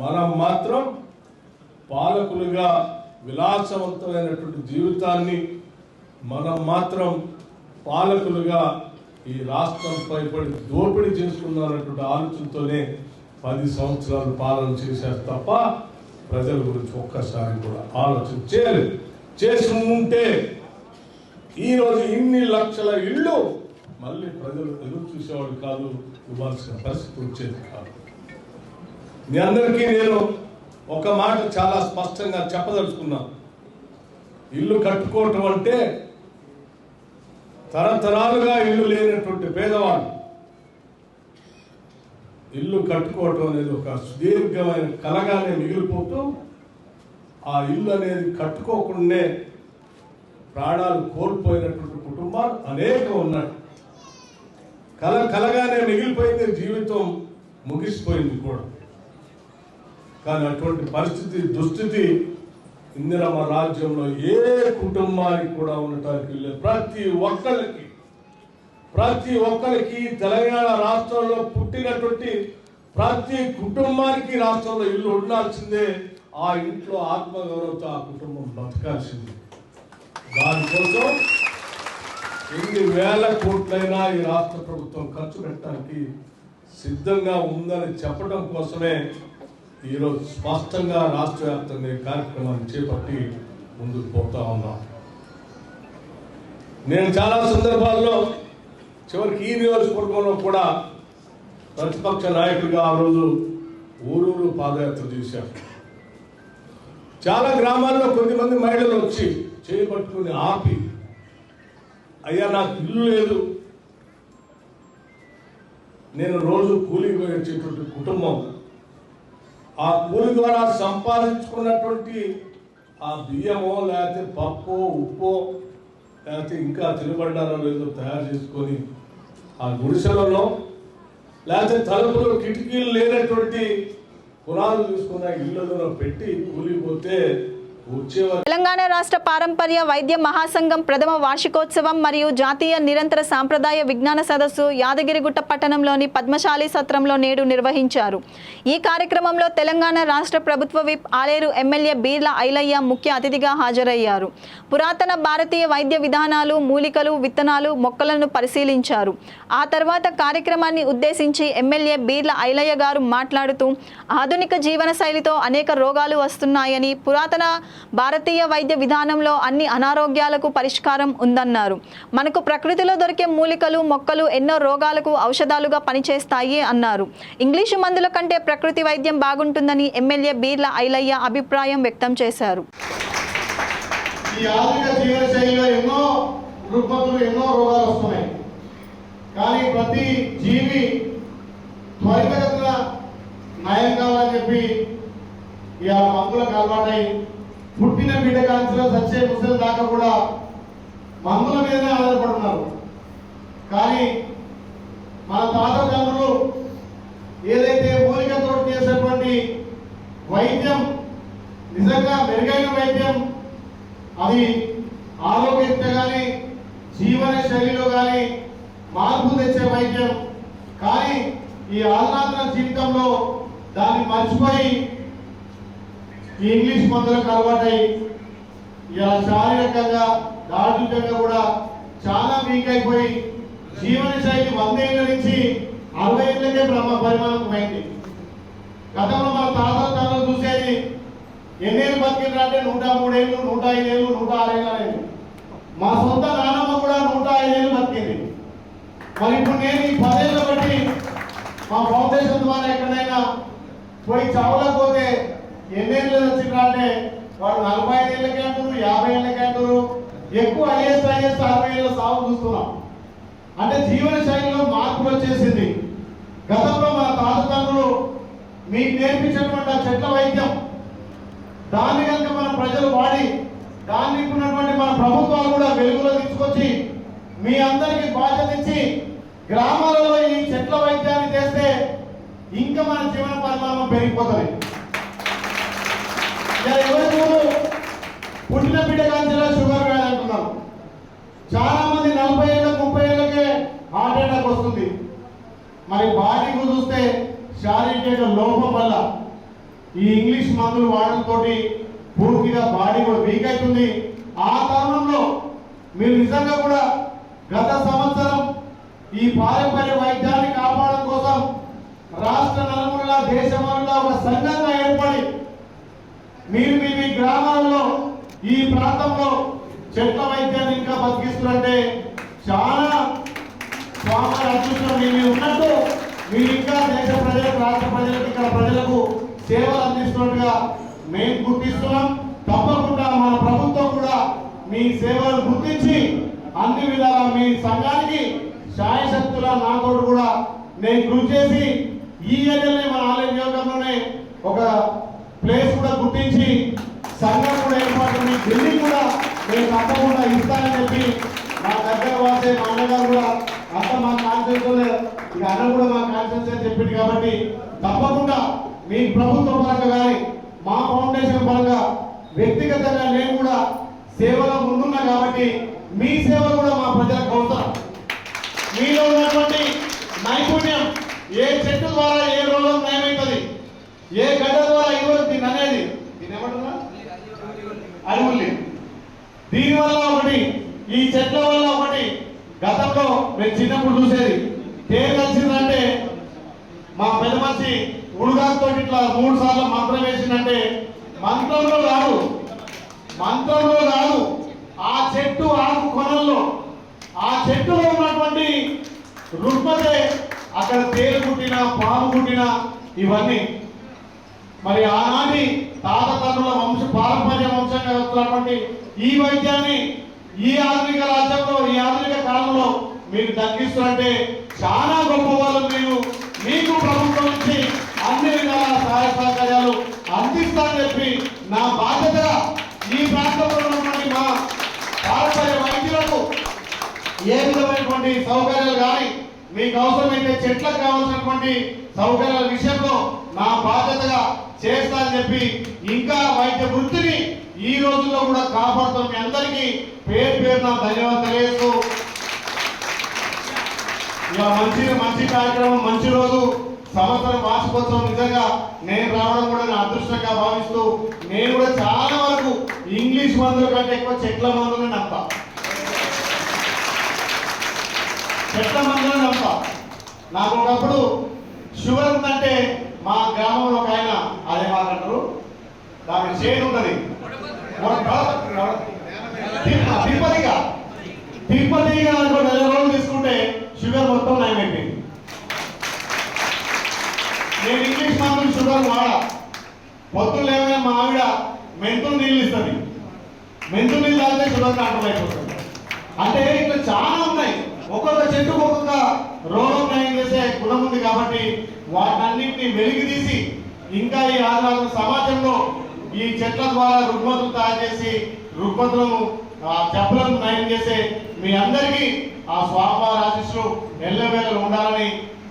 మనం మాత్రం పాలకులుగా విలాసవంతమైనటువంటి జీవితాన్ని, మనం మాత్రం పాలకులుగా ఈ రాష్ట్రంపై పడి దోపిడీ చేసుకున్నారన్నటువంటి ఆలోచనతోనే 10 సంవత్సరాలు పాలన చేశారు తప్ప ప్రజల గురించి ఒక్కసారి కూడా ఆలోచన చేయలేదు. చేసి ఉంటే ఈరోజు ఇన్ని లక్షల ఇళ్ళు మళ్ళీ ప్రజలు ఎదురు చూసేవాళ్ళు కాదు, ఇవ్వాల్సిన పరిస్థితి వచ్చేది కాదు. మీ అందరికీ నేను ఒక మాట చాలా స్పష్టంగా చెప్పదలుచుకున్నాను. ఇల్లు కట్టుకోవటం అంటే తరతరాలుగా ఇల్లు లేనటువంటి పేదవాళ్ళు ఇల్లు కట్టుకోవటం అనేది ఒక సుదీర్ఘమైన కలగానే మిగిలిపోతూ, ఆ ఇల్లు అనేది కట్టుకోకుండానే ప్రాణాలు కోల్పోయినటువంటి కుటుంబాలు అనేకం ఉన్నాయి. కలగానే మిగిలిపోయింది, జీవితం ముగిసిపోయింది కూడా. కానీ అటువంటి పరిస్థితి, దుస్థితి ఇందిరమ్మ రాజ్యంలో ఏ కుటుంబానికి కూడా ఉండటానికి లేదు. ప్రతి ఒక్కరికి తెలంగాణ రాష్ట్రంలో పుట్టినటువంటి ప్రతి కుటుంబానికి రాష్ట్రంలో ఇల్లు ఉండాల్సిందే. ఆ ఇంట్లో ఆత్మగౌరవంతో ఆ కుటుంబం బతకాల్సిందే. దానికోసం ఎన్ని వేల కోట్లైనా ఈ రాష్ట్ర ప్రభుత్వం ఖర్చు పెట్టడానికి సిద్ధంగా ఉందని చెప్పడం కోసమే ఈరోజు స్పష్టంగా రాష్ట్ర వ్యాప్తంగా ఈ కార్యక్రమాన్ని చేపట్టి ముందుకు పోతా ఉన్నాం. నేను చాలా సందర్భాల్లో చివరికి ఈ నియోజకవర్గంలో కూడా ప్రతిపక్ష నాయకుడిగా ఆ రోజు ఊరూరు పాదయాత్ర చేశారు. చాలా గ్రామాల్లో కొద్దిమంది మహిళలు వచ్చి చేయబట్టుకుని ఆపి, అయ్యా నాకు ఇల్లు లేదు, నేను రోజు కూలికి పోయి వచ్చేటువంటి కుటుంబం, ఆ కూలి ద్వారా సంపాదించుకున్నటువంటి ఆ బియ్యమో లేకపోతే పప్పు ఉప్పు లేకపోతే ఇంకా తినుబండారాలు ఏదో తయారు చేసుకొని ఆ గుడిసెలలో లేకపోతే తలుపులు కిటికీలు లేనటువంటి పునాదులు తీసుకున్న ఇళ్లలో పెట్టి కూలిపోతే వచ్చేవారు. తెలంగాణ రాష్ట్ర పారంపర్య వైద్య మహాసంఘం ప్రథమ వార్షికోత్సవం మరియు జాతీయ నిరంతర సాంప్రదాయ విజ్ఞాన సదస్సు యాదగిరిగుట్ట పట్టణంలోని పద్మశాలి సత్రంలో నేడు నిర్వహించారు. ఈ కార్యక్రమంలో తెలంగాణ రాష్ట్ర ప్రభుత్వ విప్ ఆలేరు ఎమ్మెల్యే బీర్ల ఐలయ్య ముఖ్య అతిథిగా హాజరయ్యారు. పురాతన భారతీయ వైద్య విధానాలు, మూలికలు, విత్తనాలు, మొక్కలను పరిశీలించారు. ఆ తర్వాత కార్యక్రమాన్ని ఉద్దేశించి ఎమ్మెల్యే బీర్ల ఐలయ్య గారు మాట్లాడుతూ ఆధునిక జీవన శైలితో అనేక రోగాలు వస్తున్నాయని, పురాతన భారతీయ వైద్య విధానంలో అన్ని అనారోగ్యాలకు పరిష్కారం ఉందన్నారు. మనకు ప్రకృతిలో దొరికే మూలికలు, మొక్కలు ఎన్నో రోగాలకు ఔషధాలుగా పనిచేస్తాయి అన్నారు. ఇంగ్లీషు మందుల కంటే ప్రకృతి వైద్యం బాగుంటుందని ఎమ్మెల్యే బీర్ల ఐలయ్య అభిప్రాయం వ్యక్తం చేశారు. ఈ ఆధునిక జీవన శైలిలో ఎన్నో రుగ్మతులు, ఎన్నో రోగాలు వస్తున్నాయి. కానీ ప్రతి జీవి త్వరితగతిన నయం కావాలని చెప్పి ఈ మందులకు అలవాటై పుట్టిన బిడ్డ కాంచెలో చచ్చే ముసలి దాకా కూడా మందుల మీదనే ఆధారపడుతున్నారు. కానీ మన తాత తండ్రులు ఏదైతే మూలికతో చేసేటువంటి వైద్యం నిజంగా మెరుగైన వైద్యం, అది ఆరోగ్యత కానీ జీవన శైలిలో కానీ మార్పు తెచ్చే వైద్యం. కానీ ఈ ఆధునాతన జీవితంలో దాన్ని మర్చిపోయి ఈ ఇంగ్లీష్ మందులకు అలవాటై ఇలా శారీరకంగా, ఆర్థికంగా కూడా చాలా వీక్ అయిపోయి జీవన శైలి 100 ఏళ్ళ నుంచి 60 ఏళ్ళకే పరిమాణం అయింది. గతంలో మన తాతలు చూసేది ఎన్నేళ్ళు బతికిండ్రు అంటే 103 ఏళ్ళు, 105 ఏళ్ళు, 106 ఏళ్ళు అనేది. మా సొంత నాన్నమ్మ కూడా 105 ఏళ్ళు బతికింది. మరి ఇప్పుడు నేను ఈ 10 ఏళ్ళ బట్టి మా ఫౌండేషన్ ద్వారా ఎక్కడైనా పోయి చావలేకపోతే ఎన్నేళ్ళు వచ్చిండ్రా అంటే వాడు 45 ఏళ్ళకే అంటారు, 50 ఏళ్ళకే అంటారు. ఎక్కువ ఐఏఎస్ 60 ఏళ్ళ సాగు చూస్తున్నాం. అంటే జీవన శైలిలో మార్పులు వచ్చేసింది. గతంలో మన తాతతండ్రులు మీకు నేర్పించినటువంటి ఆ చెట్ల వైద్యం, దాన్ని కనుక మన ప్రజలు వాడి దాన్ని ఇప్పుడున్నటువంటి మన ప్రభుత్వాలు కూడా వెలుగులో తీసుకొచ్చి మీ అందరికీ బాధ్యత ఇచ్చి గ్రామాలలో ఈ చెట్ల వైద్యాన్ని చేస్తే ఇంకా మన జీవన పరిమాణం పెరిగిపోతుంది. ఎవరు పుట్టిన బిడ్డ కాంచెలో షుగర్ వ్యాధి అంటున్నారు. చాలా మంది 40 ఏళ్ళ 30 ఏళ్ళకే హార్ట్ అటాక్ వస్తుంది. మరి బాడీకి చూస్తే శారీరక లోపం వల్ల ఈ ఇంగ్లీష్ మందులు వాడడంతో పూర్తిగా బాడీ కూడా వీక్ అవుతుంది. ఆ తరుణంలో మీరు నిజంగా కూడా గత సంవత్సరం ఈ పారంపర్య వైద్యాన్ని కాపాడడం కోసం రాష్ట్ర నలుమూలలా దేశమంతా ఒక సంఘంగా ఏర్పడి మీరు మీ గ్రామాల్లో ఈ ప్రాంతంలో చెట్ల వైద్యాన్ని ఇంకా బతికిస్తుంటే చాలా స్వామి అదృష్టం. మీరు ఉన్నట్టు మీరు ఇంకా దేశ ప్రజలకు, రాష్ట్ర ప్రజలకు, ఇక్కడ ప్రజలకు సేవలు అందిస్తున్నట్టుగా మేము గుర్తిస్తున్నాం. తప్పకుండా మన ప్రభుత్వం కూడా మీ సేవలు గుర్తించి అన్ని విధాలా మీ సంఘానికి శాయశక్తుల నాతో కూడా నేను కృషి చేసి ఈ ఏరియాలోనే మన ఆలయ నియోజకవర్గంలోనే ఒక ప్లేస్ కూడా గుర్తించి సంఘం కూడా ఏర్పాటు, మీ బిల్డింగ్ కూడా నేను తప్పకుండా ఇస్తానని చెప్పి మా దగ్గర వాసే మా అన్నగారు కూడా అంత మా కాన్ఫిడెన్స్ ఇక అన్న కూడా మా కాన్ఫిడెన్స్ అని చెప్పింది. కాబట్టి తప్పకుండా మీ ప్రభుత్వ పరంగా కానీ మా ఫౌండేషన్ పరంగా వ్యక్తిగతంగా నేను కూడా సేవలో ముందున్నా కాబట్టి మీ సేవలు కూడా మా ప్రజలకు అవసరం. మీలో ఉన్నటువంటి నైపుణ్యం, ఏ చెట్టు ద్వారా ఏ రోగం నయమవుతుంది, ఏ గడ్డ ద్వారా ఇవ్వరు దీన్ని అనేది, దీన్ని ఏమంటున్నా అడుగుల్లి. దీనివల్ల ఒకటి, ఈ చెట్ల వల్ల ఒకటి, గతంలో మేము చిన్నప్పుడు చూసేది తేరు కలిసిందంటే మా పెద్ద మనిషి ఉడుగాతో ఇట్లా 3 సార్లు మంత్రం వేసిందంటే మంత్రంలో కాదు ఆ చెట్టు ఆకు కొనల్లో ఆ చెట్టులో ఉన్నటువంటి రుగ్మతే అక్కడ తేలు కుట్టినా, పాము కుట్టినా ఇవన్నీ. మరి ఆనాటి తాత తండ్రుల పారంపర్య వంశంగా వస్తున్నటువంటి ఈ వైద్యాన్ని ఈ ఆధునిక రాజ్యంలో, ఈ ఆధునిక కాలంలో మీరు తగ్గిస్తుంటే చాలా గొప్ప వాళ్ళు. మీరు మీకు ప్రభుత్వం నుంచి అన్ని విధాల సహాయ సహకార్యాలు అందిస్తానని చెప్పి నా బాధ్యతగా ఈ ప్రాంతంలో ఉన్నటువంటి మా పారంపర్య వైద్యులకు ఏ విధమైనటువంటి సౌకర్యాలు కానీ మీకు అవసరమైతే చెట్లకు కావాల్సినటువంటి సౌకర్యాల విషయంలో నా బాధ్యతగా చేస్తానని చెప్పి ఇంకా వైద్య వృత్తిని ఈ రోజుల్లో కూడా కాపాడుతాం. మీ అందరికీ పేరు పేరున ధన్యవాదాలు తెలియజేస్తూ ఇక మంచి కార్యక్రమం, మంచి రోజు, సంవత్సరం వార్షికోత్సవం. నిజంగా నేను రావడం కూడా నా అదృష్టంగా భావిస్తూ నేను కూడా చాలా వరకు ఇంగ్లీష్ మందుల కంటే ఎక్కువ చెట్ల మందులను నమ్ముతా. చెట్ల మందులను నమ్ముతా. నాకు ఒకప్పుడు షుగర్ ఉందంటే మా గ్రామంలో ఒక ఆయన అదే మాట్లాడరు, దాని చేను ఉన్నది తిరుపతిగా అనుకో 4 రోజులు తీసుకుంటే షుగర్ మొత్తం నయమైపోయింది. నేను ఇంగ్లీష్ మందులు షుగర్ వాడా. పొద్దులు ఏమైనా మా ఆవిడ మెంతులు నీళ్ళు ఇస్తుంది, మెంతులు నీళ్ళు తాగితే షుగర్ కంట్రోల్ అయిపోతుంది. అంటే ఇట్లా చాలా ఉన్నాయి. ఒక్కొక్క చెట్టుకు ఒక్కొక్క రోగం నయం చేసే గుణం ఉంది. కాబట్టి వాటన్నింటినీ వెలికి తీసి ఇంకా ఈ ఆదివారం సమాజంలో ఈ చెట్ల ద్వారా రుగ్మతులు తయారు చేసి రుగ్మతులను జబ్బులను నయం చేసే మీ అందరికీ ఆ స్వామివారి ఆశీస్సులు ఎల్లవేళలు ఉండాలని,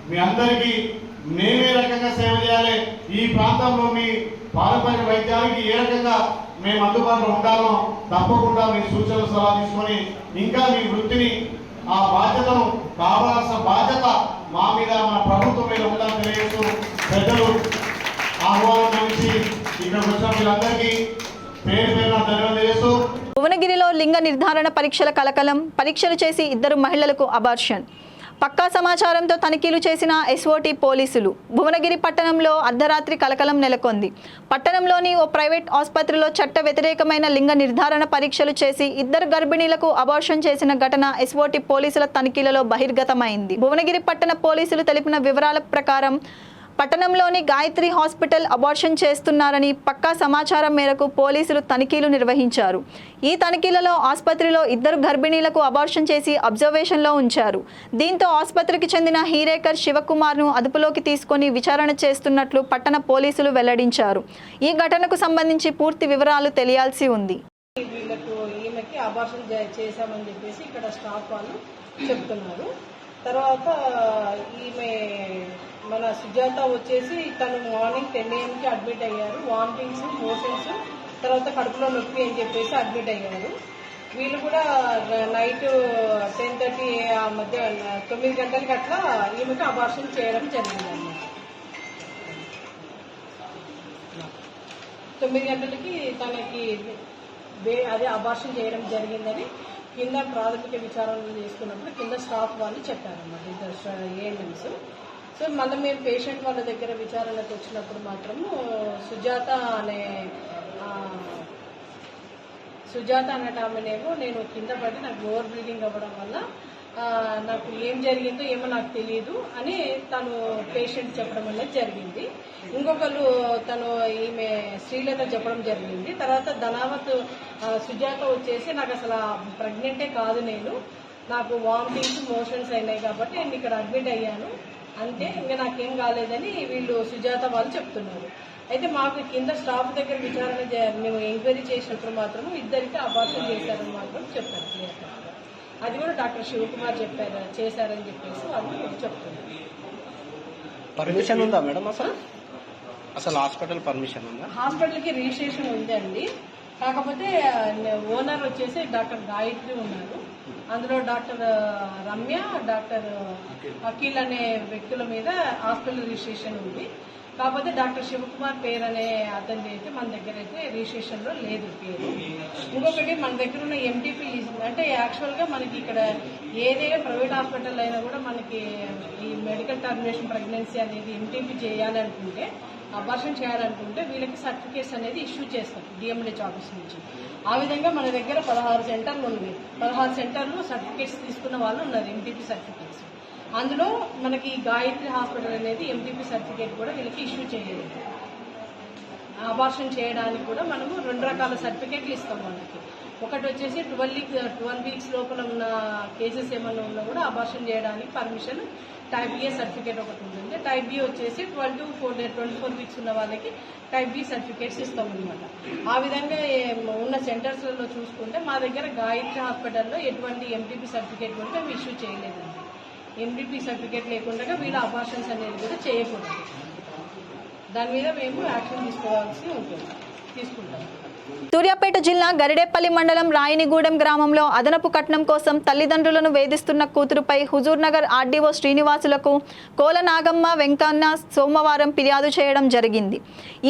మీ అందరికీ మేమే రకంగా సేవ చేయాలి, ఈ ప్రాంతంలో మీ పారంపరిక వైద్యానికి ఏ రకంగా మేము అందుబాటులో ఉండాలో తప్పకుండా మీ సూచనలు సలహా తీసుకొని ఇంకా మీ వృత్తిని ఆ బాధ్యతను కావాల్సిన బాధ్యత మా మీద, మన ప్రభుత్వం మీద ఉండాలని తెలియజేస్తూ పెద్దలు ఆహ్వానం నుంచి ఇక్కడికి వచ్చిన వీళ్ళందరికీ పేరు పేరున ధన్యవాదాలు తెలియజేస్తూ భువనగిరిలో లింగ నిర్ధారణ పరీక్షల కలకలం. పరీక్షలు చేసి 2 మహిళలకు అబార్షన్. పక్కా సమాచారంతో తనిఖీలు చేసిన ఎస్ఓటీ పోలీసులు. భువనగిరి పట్టణంలో అర్ధరాత్రి కలకలం నెలకొంది. పట్టణంలోని ఓ ప్రైవేట్ ఆసుపత్రిలో చట్ట వ్యతిరేకమైన లింగ నిర్ధారణ పరీక్షలు చేసి 2 గర్భిణీలకు అబార్షన్ చేసిన ఘటన ఎస్ఓటీ పోలీసుల తనిఖీలలో బహిర్గతమైంది. భువనగిరి పట్టణ పోలీసులు తెలిపిన వివరాల ప్రకారం పట్టణంలోని గాయత్రి హాస్పిటల్ అబార్షన్ చేస్తున్నారని పక్కా సమాచారం మేరకు పోలీసులు తనిఖీలు నిర్వహించారు. ఈ తనిఖీలలో ఆసుపత్రిలో 2 గర్భిణీలకు అబార్షన్ చేసి అబ్జర్వేషన్లో ఉంచారు. దీంతో ఆసుపత్రికి చెందిన హీరేకర్ శివకుమార్ను అదుపులోకి తీసుకొని విచారణ చేస్తున్నట్లు పట్టణ పోలీసులు వెల్లడించారు. ఈ ఘటనకు సంబంధించి పూర్తి వివరాలు తెలియాల్సి ఉంది. ఈమెకి అబార్షన్ చేశామని చెప్పేసి ఇక్కడ స్టాఫ్ వాళ్ళు చెప్తున్నారు. తర్వాత ఈమె మన సుజాత వచ్చేసి తను మార్నింగ్ 10 AM అడ్మిట్ అయ్యారు. వామిటింగ్స్, మోషన్స్, తర్వాత కడుపులో నొప్పి అని చెప్పేసి అడ్మిట్ అయ్యారు. వీళ్ళు కూడా నైట్ 10:30 ఆ మధ్య 9 గంటలకి అట్లా ఈమెకు అబార్షన్ చేయడం జరిగింది అన్నమాట. 9 గంటలకి తనకి అదే అబార్షన్ చేయడం జరిగిందని కింద ప్రాథమిక విచారణలు చేసుకున్నప్పుడు కింద స్టాఫ్ వాళ్ళు చెప్పారన్నమాట, 2 ANMs. సో మళ్ళీ మేము పేషెంట్ వాళ్ళ దగ్గర విచారణకు వచ్చినప్పుడు మాత్రము సుజాత అనేటామెనేమో నేను కింద పడి నాకు ఓవర్ బ్లీడింగ్ అవ్వడం వల్ల నాకు ఏం జరిగిందో ఏమో నాకు తెలియదు అని తను పేషెంట్ చెప్పడం అనేది జరిగింది. ఇంకొకరు తను ఈమె శ్రీలత చెప్పడం జరిగింది. తర్వాత ధనావత్ సుజాత వచ్చేసి నాకు అసలు ప్రెగ్నెంటే కాదు, నాకు వామిటింగ్స్, మోషన్స్ అయినాయి కాబట్టి నేను ఇక్కడ అడ్మిట్ అయ్యాను అంతే, ఇంకా నాకేం కాలేదని వీళ్ళు సుజాత వాళ్ళు చెప్తున్నారు. అయితే మాకు కింద స్టాఫ్ దగ్గర విచారణ మేము ఎంక్వైరీ చేసినప్పుడు మాత్రం 2కి అబార్షన్ చేశారని మాత్రం చెప్పారు క్లియర్గా. అది కూడా డాక్టర్ శివకుమార్ చేశారని చెప్పేసి వాళ్ళు చెప్తున్నారు. పర్మిషన్ ఉందా మేడం? అసలు హాస్పిటల్ పర్మిషన్ ఉందా? హాస్పిటల్కి రిజిస్ట్రేషన్ ఉందండి. కాకపోతే ఓనర్ వచ్చేసి డాక్టర్ గాయత్రి ఉన్నారు. అందులో డాక్టర్ రమ్య, డాక్టర్ అఖిల్ అనే వ్యక్తుల మీద హాస్పిటల్ రిజిస్ట్రేషన్ ఉంది. కాకపోతే డాక్టర్ శివకుమార్ పేరు అనే అతని అయితే మన దగ్గర అయితే రిజిస్ట్రేషన్లో లేదు పేరు. ఇంకొకటి మన దగ్గర ఉన్న ఎంటీపీ అంటే యాక్చువల్గా మనకి ఇక్కడ ఏదైనా ప్రైవేట్ హాస్పిటల్ అయినా కూడా మనకి ఈ మెడికల్ టర్మినేషన్ ప్రెగ్నెన్సీ అనేది ఎంటీపీ చేయాలి అనుకుంటే, అబార్షన్ చేయాలనుకుంటే వీళ్ళకి సర్టిఫికేట్స్ అనేది ఇష్యూ చేస్తాం డిఎంహెచ్ ఆఫీస్ నుంచి. ఆ విధంగా మన దగ్గర 16 సెంటర్లు ఉన్నాయి. 16 సెంటర్లు సర్టిఫికేట్స్ తీసుకున్న వాళ్ళు ఉన్నారు, ఎంటీపీ సర్టిఫికేట్స్. అందులో మనకి గాయత్రి హాస్పిటల్ అనేది ఎంటీపీ సర్టిఫికేట్ కూడా వీళ్ళకి ఇష్యూ చేయలేదు. అబార్షన్ చేయడానికి కూడా మనము 2 రకాల సర్టిఫికేట్లు ఇస్తాం వాళ్ళకి. ఒకటి వచ్చేసి 12 వీక్స్ లోపల ఉన్న కేసెస్ ఏమైనా ఉన్నా కూడా అబార్షన్ చేయడానికి పర్మిషన్ టైప్ ఏ సర్టిఫికేట్ ఒకటి ఉంటుంది. టైప్ బి వచ్చేసి 12 to 24 వీక్స్ ఉన్న వాళ్ళకి టైప్ బి సర్టిఫికేట్స్ ఇస్తాం అనమాట. ఆ విధంగా ఉన్న సెంటర్స్లలో చూసుకుంటే మా దగ్గర గాయత్రి హాస్పిటల్లో ఎటువంటి ఎంటీపీ సర్టిఫికేట్ కూడా మేము ఇష్యూ చేయలేదండి. ఎంటీపీ సర్టిఫికేట్ లేకుండా వీళ్ళ అబార్షన్స్ అనేది కూడా చేయకూడదు. దాని మీద మేము యాక్షన్ తీసుకోవాల్సి ఉంటుంది, తీసుకుంటాం. సూర్యాపేట జిల్లా గరిడేపల్లి మండలం రాయినిగూడెం గ్రామంలో అదనపు కట్నం కోసం తల్లిదండ్రులను వేధిస్తున్న కూతురుపై హుజూర్నగర్ ఆర్డీఓ శ్రీనివాసులకు కోల నాగమ్మ వెంకన్న సోమవారం ఫిర్యాదు చేయడం జరిగింది.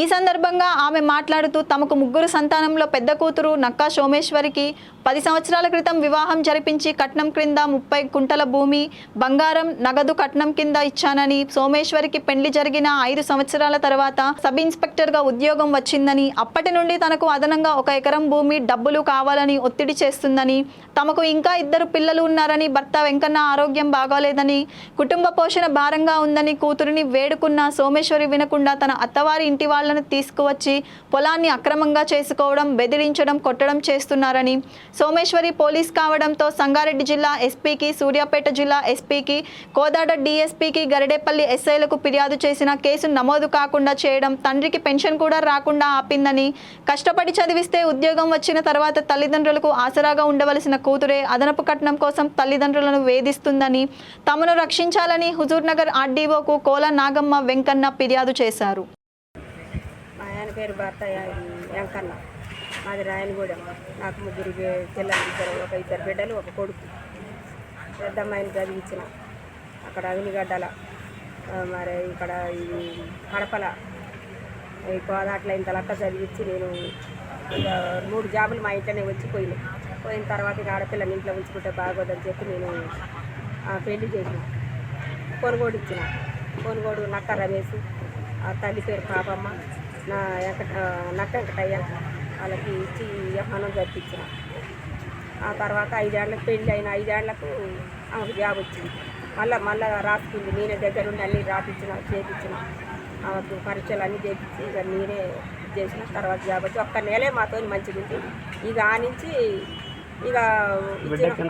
ఈ సందర్భంగా ఆమె మాట్లాడుతూ తమకు 3 సంతానంలో పెద్ద కూతురు నక్కా సోమేశ్వరికి 10 సంవత్సరాల క్రితం వివాహం జరిపించి కట్నం క్రింద 30 కుంటల భూమి, బంగారం, నగదు కట్నం కింద ఇచ్చానని, సోమేశ్వరికి పెళ్లి జరిగిన 5 సంవత్సరాల తర్వాత సబ్ ఇన్స్పెక్టర్గా ఉద్యోగం వచ్చిందని, అప్పటి నుండి తనకు అదనంగా 1 ఎకరం భూమి డబ్బులు కావాలని ఒత్తిడి చేస్తుందని, తమకు ఇంకా 2 పిల్లలు ఉన్నారని, భర్త వెంకన్న ఆరోగ్యం బాగోలేదని, కుటుంబ పోషణ భారంగా ఉందని కూతురిని వేడుకున్న సోమేశ్వరి వినకుండా తన అత్తవారి ఇంటి వాళ్లను తీసుకువచ్చి పొలాన్ని అక్రమంగా చేసుకోవడం, బెదిరించడం, కొట్టడం చేస్తున్నారని, సోమేశ్వరి పోలీస్ కావడంతో సంగారెడ్డి జిల్లా ఎస్పీకి, సూర్యాపేట జిల్లా ఎస్పీకి, కోదాడ డీఎస్పీకి, గరిడేపల్లి ఎస్ఐలకు ఫిర్యాదు చేసిన కేసు నమోదు కాకుండా చేయడం, తండ్రికి పెన్షన్ కూడా రాకుండా ఆపిందని, కష్టపడి చదివిస్తే ఉద్యోగం వచ్చిన తర్వాత తల్లిదండ్రులకు ఆసరాగా ఉండవలసిన కూతురే అదనపు కట్నం కోసం తల్లిదండ్రులను వేధిస్తుందని, తమను రక్షించాలని హుజూర్నగర్ ఆర్డీఓకు కోల నాగమ్మ వెంకన్న ఫిర్యాదు చేశారు. మా ఆయన పేరు భర్త వెంకన్న, మాది రాయనగూడెం. నాకు 3 పిల్లలు, ఒక 2 బిడ్డలు, ఒక కొడుకు. పెద్దమ్మాయిని చదివించిన అక్కడ అవినిగడ్డల, మరి ఇక్కడ ఈ కడపల ఈ కోదాట్ల ఇంత లెక్క చదివించి నేను ఇక 3 జాబులు మా ఇంట్లోనే వచ్చి పోయిన తర్వాత ఇక ఆడపిల్లని ఇంట్లో ఉంచుకుంటే బాగోదని చెప్పి నేను పెళ్లి చేసిన, కొనుగోడు ఇచ్చిన. కొనుగోడు నక్క రమేష్, ఆ తల్లి పేరు పాపమ్మ, నక్క వెంకటయ్య వాళ్ళకి ఇచ్చి యహానం జరిపించిన. ఆ తర్వాత 5 ఏళ్ళకి పెళ్ళి అయిన 5 ఏళ్లకు ఆమెకు జాబ్ వచ్చింది. మళ్ళీ రాసుకుంది. నేనే దగ్గరుండి అన్నీ రాపించిన, చేపించిన. ఆమెకు పరీక్షలు అన్నీ చేపించి ఇక నేనే చేసిన. తర్వాత జాబ్ వచ్చి 1 నెలే మాతో మంచిగా ఉంది. ఇక ఆ నుంచి ఇక ఇచ్చిన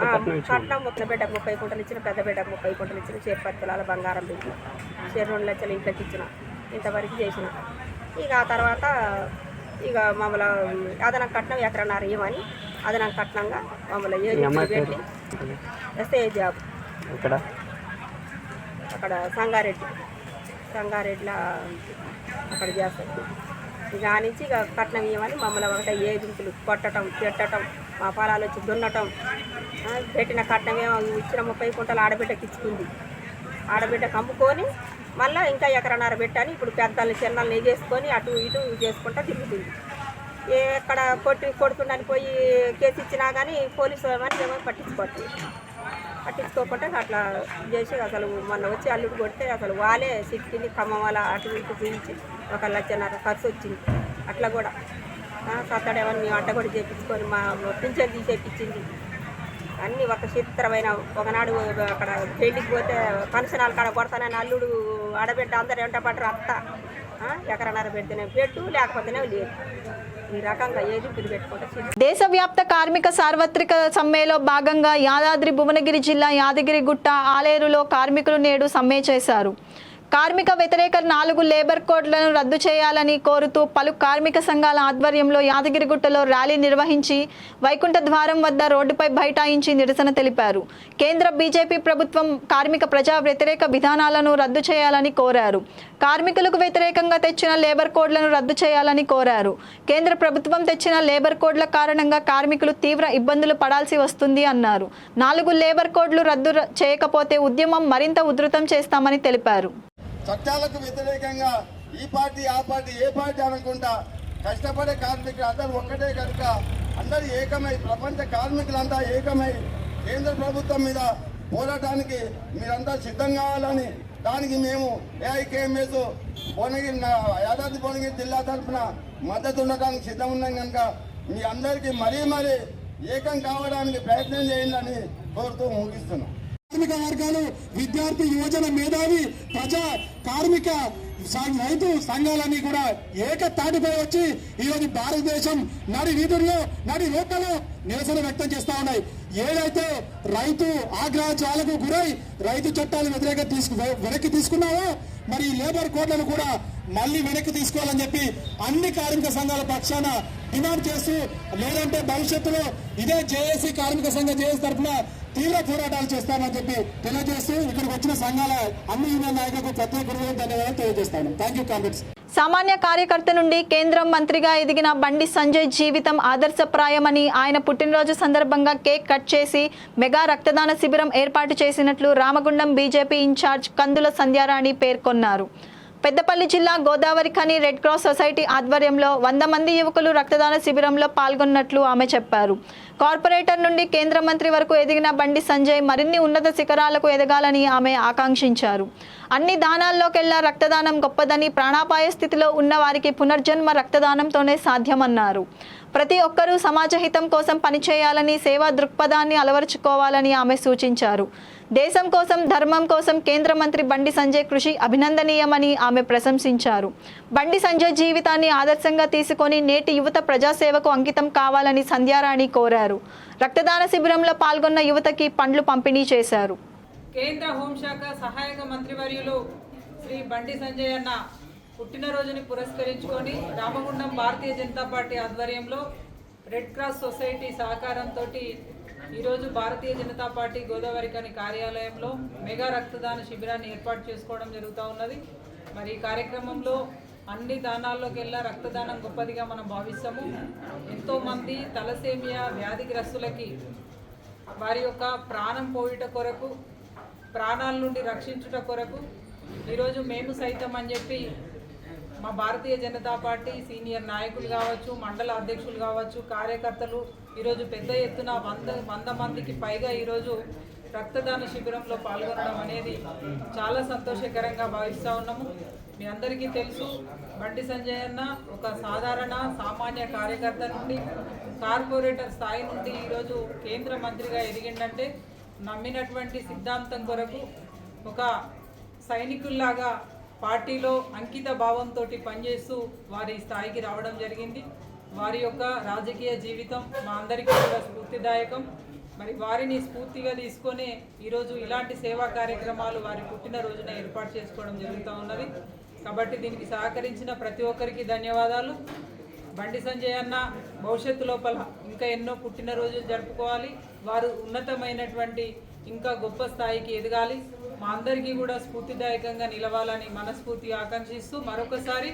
కట్నం చిన్న బిడ్డకు 30 కుంటలు ఇచ్చిన, పెద్ద బిడ్డకు 30 కుంటలు ఇచ్చిన, 10 తులాల బంగారం పెట్టి 2 లక్షలు ఇంట్లోకి ఇచ్చిన. ఇంతవరకు చేసిన. ఇక ఆ తర్వాత ఇక మమ్మల్ని అదనం కట్నం 1.5 ఎకరం ఇవ్వమని అదనం కట్నంగా మమ్మల్ని పెట్టి ఎస్ఐ జాబ్ అక్కడ సంగారెడ్డిలో అక్కడ చేస్తాం. ఇక ఆ నుంచి ఇక కట్నం ఇవ్వమని మమ్మల్ని ఒకటే ఏజెంట్లు కొట్టడం, పెట్టడం, మా పొలాలు వచ్చి దున్నటం. పెట్టిన కట్నమేమో ఇచ్చిన 30 కుంటలు ఆడబిడ్డకి ఇచ్చుకుంది. ఆడబిడ్డకు అమ్ముకొని మళ్ళీ ఇంకా 1.5 ఎకరం పెట్టని ఇప్పుడు పెద్దల్ని చిన్నల్ని చేసుకొని అటు ఇటు చేసుకుంటా తిరుగుతుంది. ఎక్కడ కొడుతుండని పోయి కేసు ఇచ్చినా కానీ పోలీసు అని ఏమో పట్టించుకోకుండా అట్లా చేసి అసలు మొన్న వచ్చి అల్లుడు కొడితే అసలు వాళ్ళే సిక్కింది. ఖమ్మం వాళ్ళ అటు ఇటు చూపించి 1.5 లక్షన్నర ఖర్చు వచ్చింది. అట్లా కూడా సత్తడేమని మేము అట్ట కూడా చేయించుకొని మా పింఛన్ తీసేపించింది. అన్నీ ఒక చిత్రమైన. ఒకనాడు అక్కడ పెళ్ళికి పోతే ఫంక్షన్ హాల్ కాడ కొడతానని అల్లుడు ఆడబిడ్డ అందరు వెంట పట్టరు. అత్త 1.5 ఎకరం పెడితేనే పెట్టు, లేకపోతేనే లేదు. ఈ రకంగా ఏది పెట్టుకుంటే. దేశవ్యాప్త కార్మిక సార్వత్రిక సమ్మెలో భాగంగా యాదాద్రి భువనగిరి జిల్లా యాదగిరిగుట్ట ఆలేరులో కార్మికులు నేడు సమ్మె చేశారు. కార్మిక వ్యతిరేక 4 లేబర్ కోడ్లను రద్దు చేయాలని కోరుతూ పలు కార్మిక సంఘాల ఆధ్వర్యంలో యాదగిరిగుట్టలో ర్యాలీ నిర్వహించి వైకుంఠ ద్వారం వద్ద రోడ్డుపై బైఠాయించి నిరసన తెలిపారు. కేంద్ర బీజేపీ ప్రభుత్వం కార్మిక ప్రజా వ్యతిరేక విధానాలను రద్దు చేయాలని కోరారు. కార్మికులకు వ్యతిరేకంగా తెచ్చిన లేబర్ కోడ్లను రద్దు చేయాలని కోరారు. కేంద్ర ప్రభుత్వం తెచ్చిన లేబర్ కోడ్ల కారణంగా కార్మికులు తీవ్ర ఇబ్బందులు పడాల్సి వస్తుంది అన్నారు. 4 లేబర్ కోడ్లు రద్దు చేయకపోతే ఉద్యమం మరింత ఉధృతం చేస్తామని తెలిపారు. చట్టాలకు వ్యతిరేకంగా ఈ పార్టీ ఆ పార్టీ ఏ పార్టీ అనుకుంటా కష్టపడే కార్మికులు అందరూ ఒక్కటే కనుక అందరూ ఏకమై, ప్రపంచ కార్మికులంతా ఏకమై కేంద్ర ప్రభుత్వం మీద పోరాటానికి మీరంతా సిద్ధం కావాలని, దానికి మేము ఏఐకేఎంఎస్ భువనగిరి యాదాద్రి భువనగిరి జిల్లా తరఫున మద్దతు ఉండడానికి సిద్ధం ఉన్నాం కనుక మీ అందరికీ మరీ ఏకం కావడానికి ప్రయత్నం చేయండి కోరుతూ ముగిస్తున్నాం. కార్మిక వర్గాలు, విద్యార్థి, యువజన, మేధావి, ప్రజా, కార్మిక, రైతు సంఘాలన్నీ కూడా ఏకతాటిపై వచ్చి ఈరోజు భారతదేశం నడి వీధుల్లో, నడి రోడ్లలో నిరసన వ్యక్తం చేస్తా ఉన్నాయి. ఏదైతే రైతు ఆగ్రహ జ్వాలకు గురై రైతు చట్టాలు వెనక్కి తీసుకున్నావో, మరి ఈ లేబర్ కోడ్లను కూడా మళ్ళీ వెనక్కి తీసుకోవాలని చెప్పి అన్ని కార్మిక సంఘాల పక్షాన డిమాండ్ చేస్తూ, లేదంటే భవిష్యత్తులో ఇదే జేఏసీ కార్మిక సంఘం జేఏసీ తరఫున తీవ్ర పోరాటాలు చేస్తామని చెప్పి తెలియజేస్తూ ఇక్కడికి వచ్చిన సంఘాల అన్ని యూనియన్ నాయకులకు ప్రత్యేక ధన్యవాదాలు తెలియజేస్తాను. Thank you comrades. సామాన్య కార్యకర్త నుండి కేంద్రం మంత్రిగా ఎదిగిన బండి సంజయ్ జీవితం ఆదర్శప్రాయమని ఆయన పుట్టినరోజు సందర్భంగా కేక్ కట్ చేసి మెగా రక్తదాన శిబిరం ఏర్పాటు చేసినట్లు రామగుండం బీజేపీ ఇన్ఛార్జ్ కందుల సంధ్యారాణి పేర్కొన్నారు. పెద్దపల్లి జిల్లా Godavari Khani red cross society ఆధ్వర్యంలో 100 మంది యువకులు రక్తదాన శిబిరంలో పాల్గొన్నట్లు ఆమె చెప్పారు. కార్పొరేటర్ నుండి కేంద్ర మంత్రి వరకు ఎదిగిన బండి సంజయ్ మరిన్ని ఉన్నత శిఖరాలకు ఎదగాలని ఆమె ఆకాంక్షించారు. అన్ని దానాల్లోకెల్లా రక్తదానం గొప్పదని, ప్రాణాపాయ స్థితిలో ఉన్న వారికి పునర్జన్మ రక్తదానంతోనే సాధ్యమన్నారు. ప్రతి ఒక్కరూ సమాజ హితం కోసం పనిచేయాలని, సేవా దృక్పథాన్ని అలవరుచుకోవాలని ఆమె సూచించారు. దేశం కోసం, ధర్మం కోసం కేంద్ర మంత్రి బండి సంజయ్ కృషి అభినందనీయమని ఆమె ప్రశంసించారు. బండి సంజయ్ జీవితాన్ని ఆదర్శంగా తీసుకొని నేటి యువత ప్రజాసేవకు అంకితం కావాలని సంధ్యారాణి కోరారు. రక్తదాన శిబిరంలో పాల్గొన్న యువతకి పండ్లు పంపిణీ చేశారు. కేంద్ర హోంశాఖ సహాయక మంత్రివర్యులు శ్రీ బండి సంజయ్ అన్న పుట్టినరోజుని పురస్కరించుకొని రామగుండం భారతీయ జనతా పార్టీ ఆధ్వర్యంలో రెడ్ క్రాస్ సొసైటీ సహకారంతో ఈరోజు భారతీయ జనతా పార్టీ గోదావరి ఖని కార్యాలయంలో మెగా రక్తదాన శిబిరాన్ని ఏర్పాటు చేసుకోవడం జరుగుతూ ఉన్నది. మరి ఈ కార్యక్రమంలో అన్ని దానాల్లోకెల్లా రక్తదానం గొప్పదిగా మనం భావిస్తాము. ఎంతోమంది తలసేమియా వ్యాధిగ్రస్తులకి వారి యొక్క ప్రాణం పోయుట కొరకు, ప్రాణాల నుండి రక్షించుట కొరకు ఈరోజు మేము సైతం అని చెప్పి మా భారతీయ జనతా పార్టీ సీనియర్ నాయకులు కావచ్చు, మండల అధ్యక్షులు కావచ్చు, కార్యకర్తలు ఈరోజు పెద్ద ఎత్తున 100 మందికి పైగా ఈరోజు రక్తదాన శిబిరంలో పాల్గొనడం అనేది చాలా సంతోషకరంగా భావిస్తూ ఉన్నాము. మీ అందరికీ తెలుసు, బండి సంజయ్ అన్న ఒక సామాన్య కార్యకర్త నుండి కార్పొరేటర్ స్థాయి నుండి ఈరోజు కేంద్ర మంత్రిగా ఎదిగిందంటే నమ్మినటువంటి సిద్ధాంతం కొరకు ఒక సైనికుల్లాగా పార్టీలో అంకిత భావంతో పనిచేస్తూ వారి స్థాయికి రావడం జరిగింది. వారి యొక్క రాజకీయ జీవితం మా అందరికీ కూడా స్ఫూర్తిదాయకం. మరి వారిని స్ఫూర్తిగా తీసుకొని ఈరోజు ఇలాంటి సేవా కార్యక్రమాలు వారి పుట్టినరోజున ఏర్పాటు చేసుకోవడం జరుగుతూ ఉన్నది. కాబట్టి దీనికి సహకరించిన ప్రతి ఒక్కరికి ధన్యవాదాలు. బండి సంజయ్ అన్న భవిష్యత్తు లోపల ఇంకా ఎన్నో పుట్టినరోజులు జరుపుకోవాలి, వారు ఉన్నతమైనటువంటి ఇంకా గొప్ప స్థాయికి ఎదగాలి, మా అందరికీ కూడా స్ఫూర్తిదాయకంగా నిలవాలని మనస్ఫూర్తిగా ఆకాంక్షిస్తూ మరొకసారి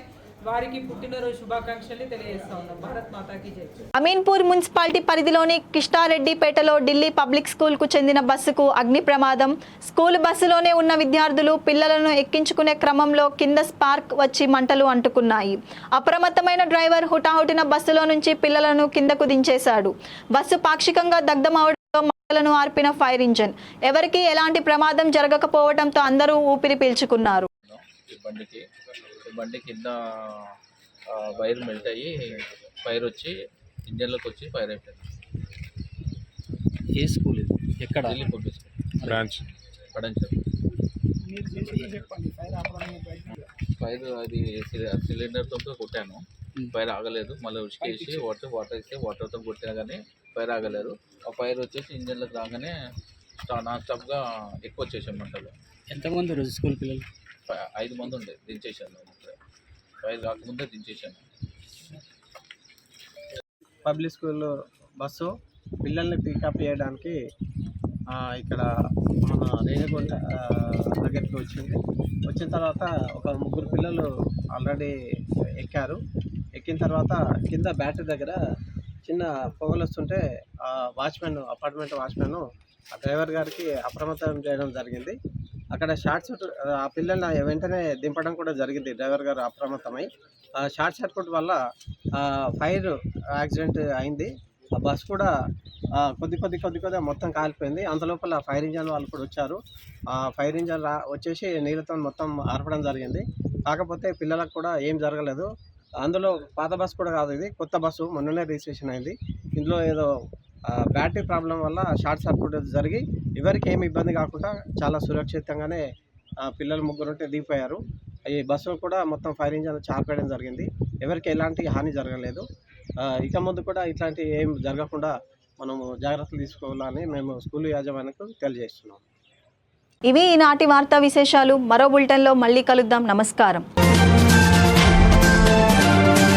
వారికి పుట్టినరోజు శుభాకాంక్షలు తెలియజేస్తా ఉన్నాం. భారత్ మాతాకి జై. అమీన్పూర్ మున్సిపాలిటీ పరిధిలోని కిష్టారెడ్డిపేటలో ఢిల్లీ పబ్లిక్ స్కూల్కు చెందిన బస్సుకు అగ్ని ప్రమాదం. స్కూల్ బస్సులోనే ఉన్న విద్యార్థులు పిల్లలను ఎక్కించుకునే క్రమంలో కింద స్పార్క్ వచ్చి మంటలు అంటుకున్నాయి. అప్రమత్తమైన డ్రైవర్ హుటాహుటిన బస్సులో నుంచి పిల్లలను కిందకు దించేశాడు. బస్సు పాక్షికంగా దగ్ధమవడంతో మంటలను ఆర్పిన ఫైర్ ఇంజన్. ఎవరికీ ఎలాంటి ప్రమాదం జరగకపోవడంతో అందరూ ఊపిరి పీల్చుకున్నారు. బండి కింద వైర్ మెల్ట్ అయ్యి ఫైర్ వచ్చి ఇంజన్లోకి వచ్చి ఫైర్ అయిపోయింది. ఏ స్కూల్ ఇది? ఎక్కడ? ఢిల్లీ పబ్లిక్ స్కూల్ బ్రాంచ్ పడంచర్. ఫైర్ అది సిలిండర్తో కొట్టాను, ఫైర్ ఆగలేదు. మళ్ళీ ఉచికేసి వాటర్ ఇస్తే వాటర్తో కొట్టినా కానీ ఫైర్ ఆగలేదు. ఆ ఫైర్ వచ్చేసి ఇంజన్లోకి రాగానే నాన్ స్టాప్గా ఎక్కువ వచ్చేసాం మంటలు. ఎంతమంది రోజు స్కూల్ పిల్లలు? 5 మంది ఉండే, దించేసాను. ఫైర్ కాకముందే దించేసాను. పబ్లిక్ స్కూల్ బస్సు పిల్లల్ని పికప్ చేయడానికి ఇక్కడ మన రేణిగుంట దగ్గరికి వచ్చింది. వచ్చిన తర్వాత ఒక 3 పిల్లలు ఆల్రెడీ ఎక్కారు. ఎక్కిన తర్వాత కింద బ్యాటరీ దగ్గర చిన్న పొగలు వస్తుంటే అపార్ట్మెంట్ వాచ్మెన్ ఆ డ్రైవర్ గారికి అప్రమత్తం చేయడం జరిగింది. అక్కడ షార్ట్ సర్క్యూట్, ఆ పిల్లల్ని వెంటనే దింపడం కూడా జరిగింది. డ్రైవర్ గారు అప్రమత్తమై షార్ట్ సర్క్యూట్ వల్ల ఫైర్ యాక్సిడెంట్ అయింది. ఆ బస్ కూడా కొద్దిగా మొత్తం కాలిపోయింది. అంతలోపల ఫైర్ ఇంజన్ వాళ్ళు కూడా వచ్చారు. ఆ ఫైర్ ఇంజన్ వచ్చేసి నీళ్ళతో మొత్తం ఆర్పడం జరిగింది. కాకపోతే పిల్లలకు కూడా ఏం జరగలేదు. అందులో పాత బస్సు కూడా కాదు, ఇది కొత్త బస్సు, మొన్ననే రిజిస్ట్రేషన్ అయింది. ఇందులో ఏదో బ్యాటరీ ప్రాబ్లం వల్ల షార్ట్ సర్క్యూట్ జరిగి ఎవరికి ఏమి ఇబ్బంది కాకుండా చాలా సురక్షితంగానే పిల్లలు 3 ఉంటే దిగిపోయారు. ఈ బస్సు కూడా మొత్తం ఫైర్ ఇంజన్ చార్పేయడం జరిగింది. ఎవరికి ఎలాంటి హాని జరగలేదు. ఇక ముందు కూడా ఇట్లాంటి ఏం జరగకుండా మనము జాగ్రత్తలు తీసుకోవాలని మేము స్కూల్ యాజమాన్యానికి తెలియజేస్తున్నాం. ఇవి ఈనాటి వార్తా విశేషాలు. మరో బులెటిన్లో మళ్ళీ కలుద్దాం. నమస్కారం.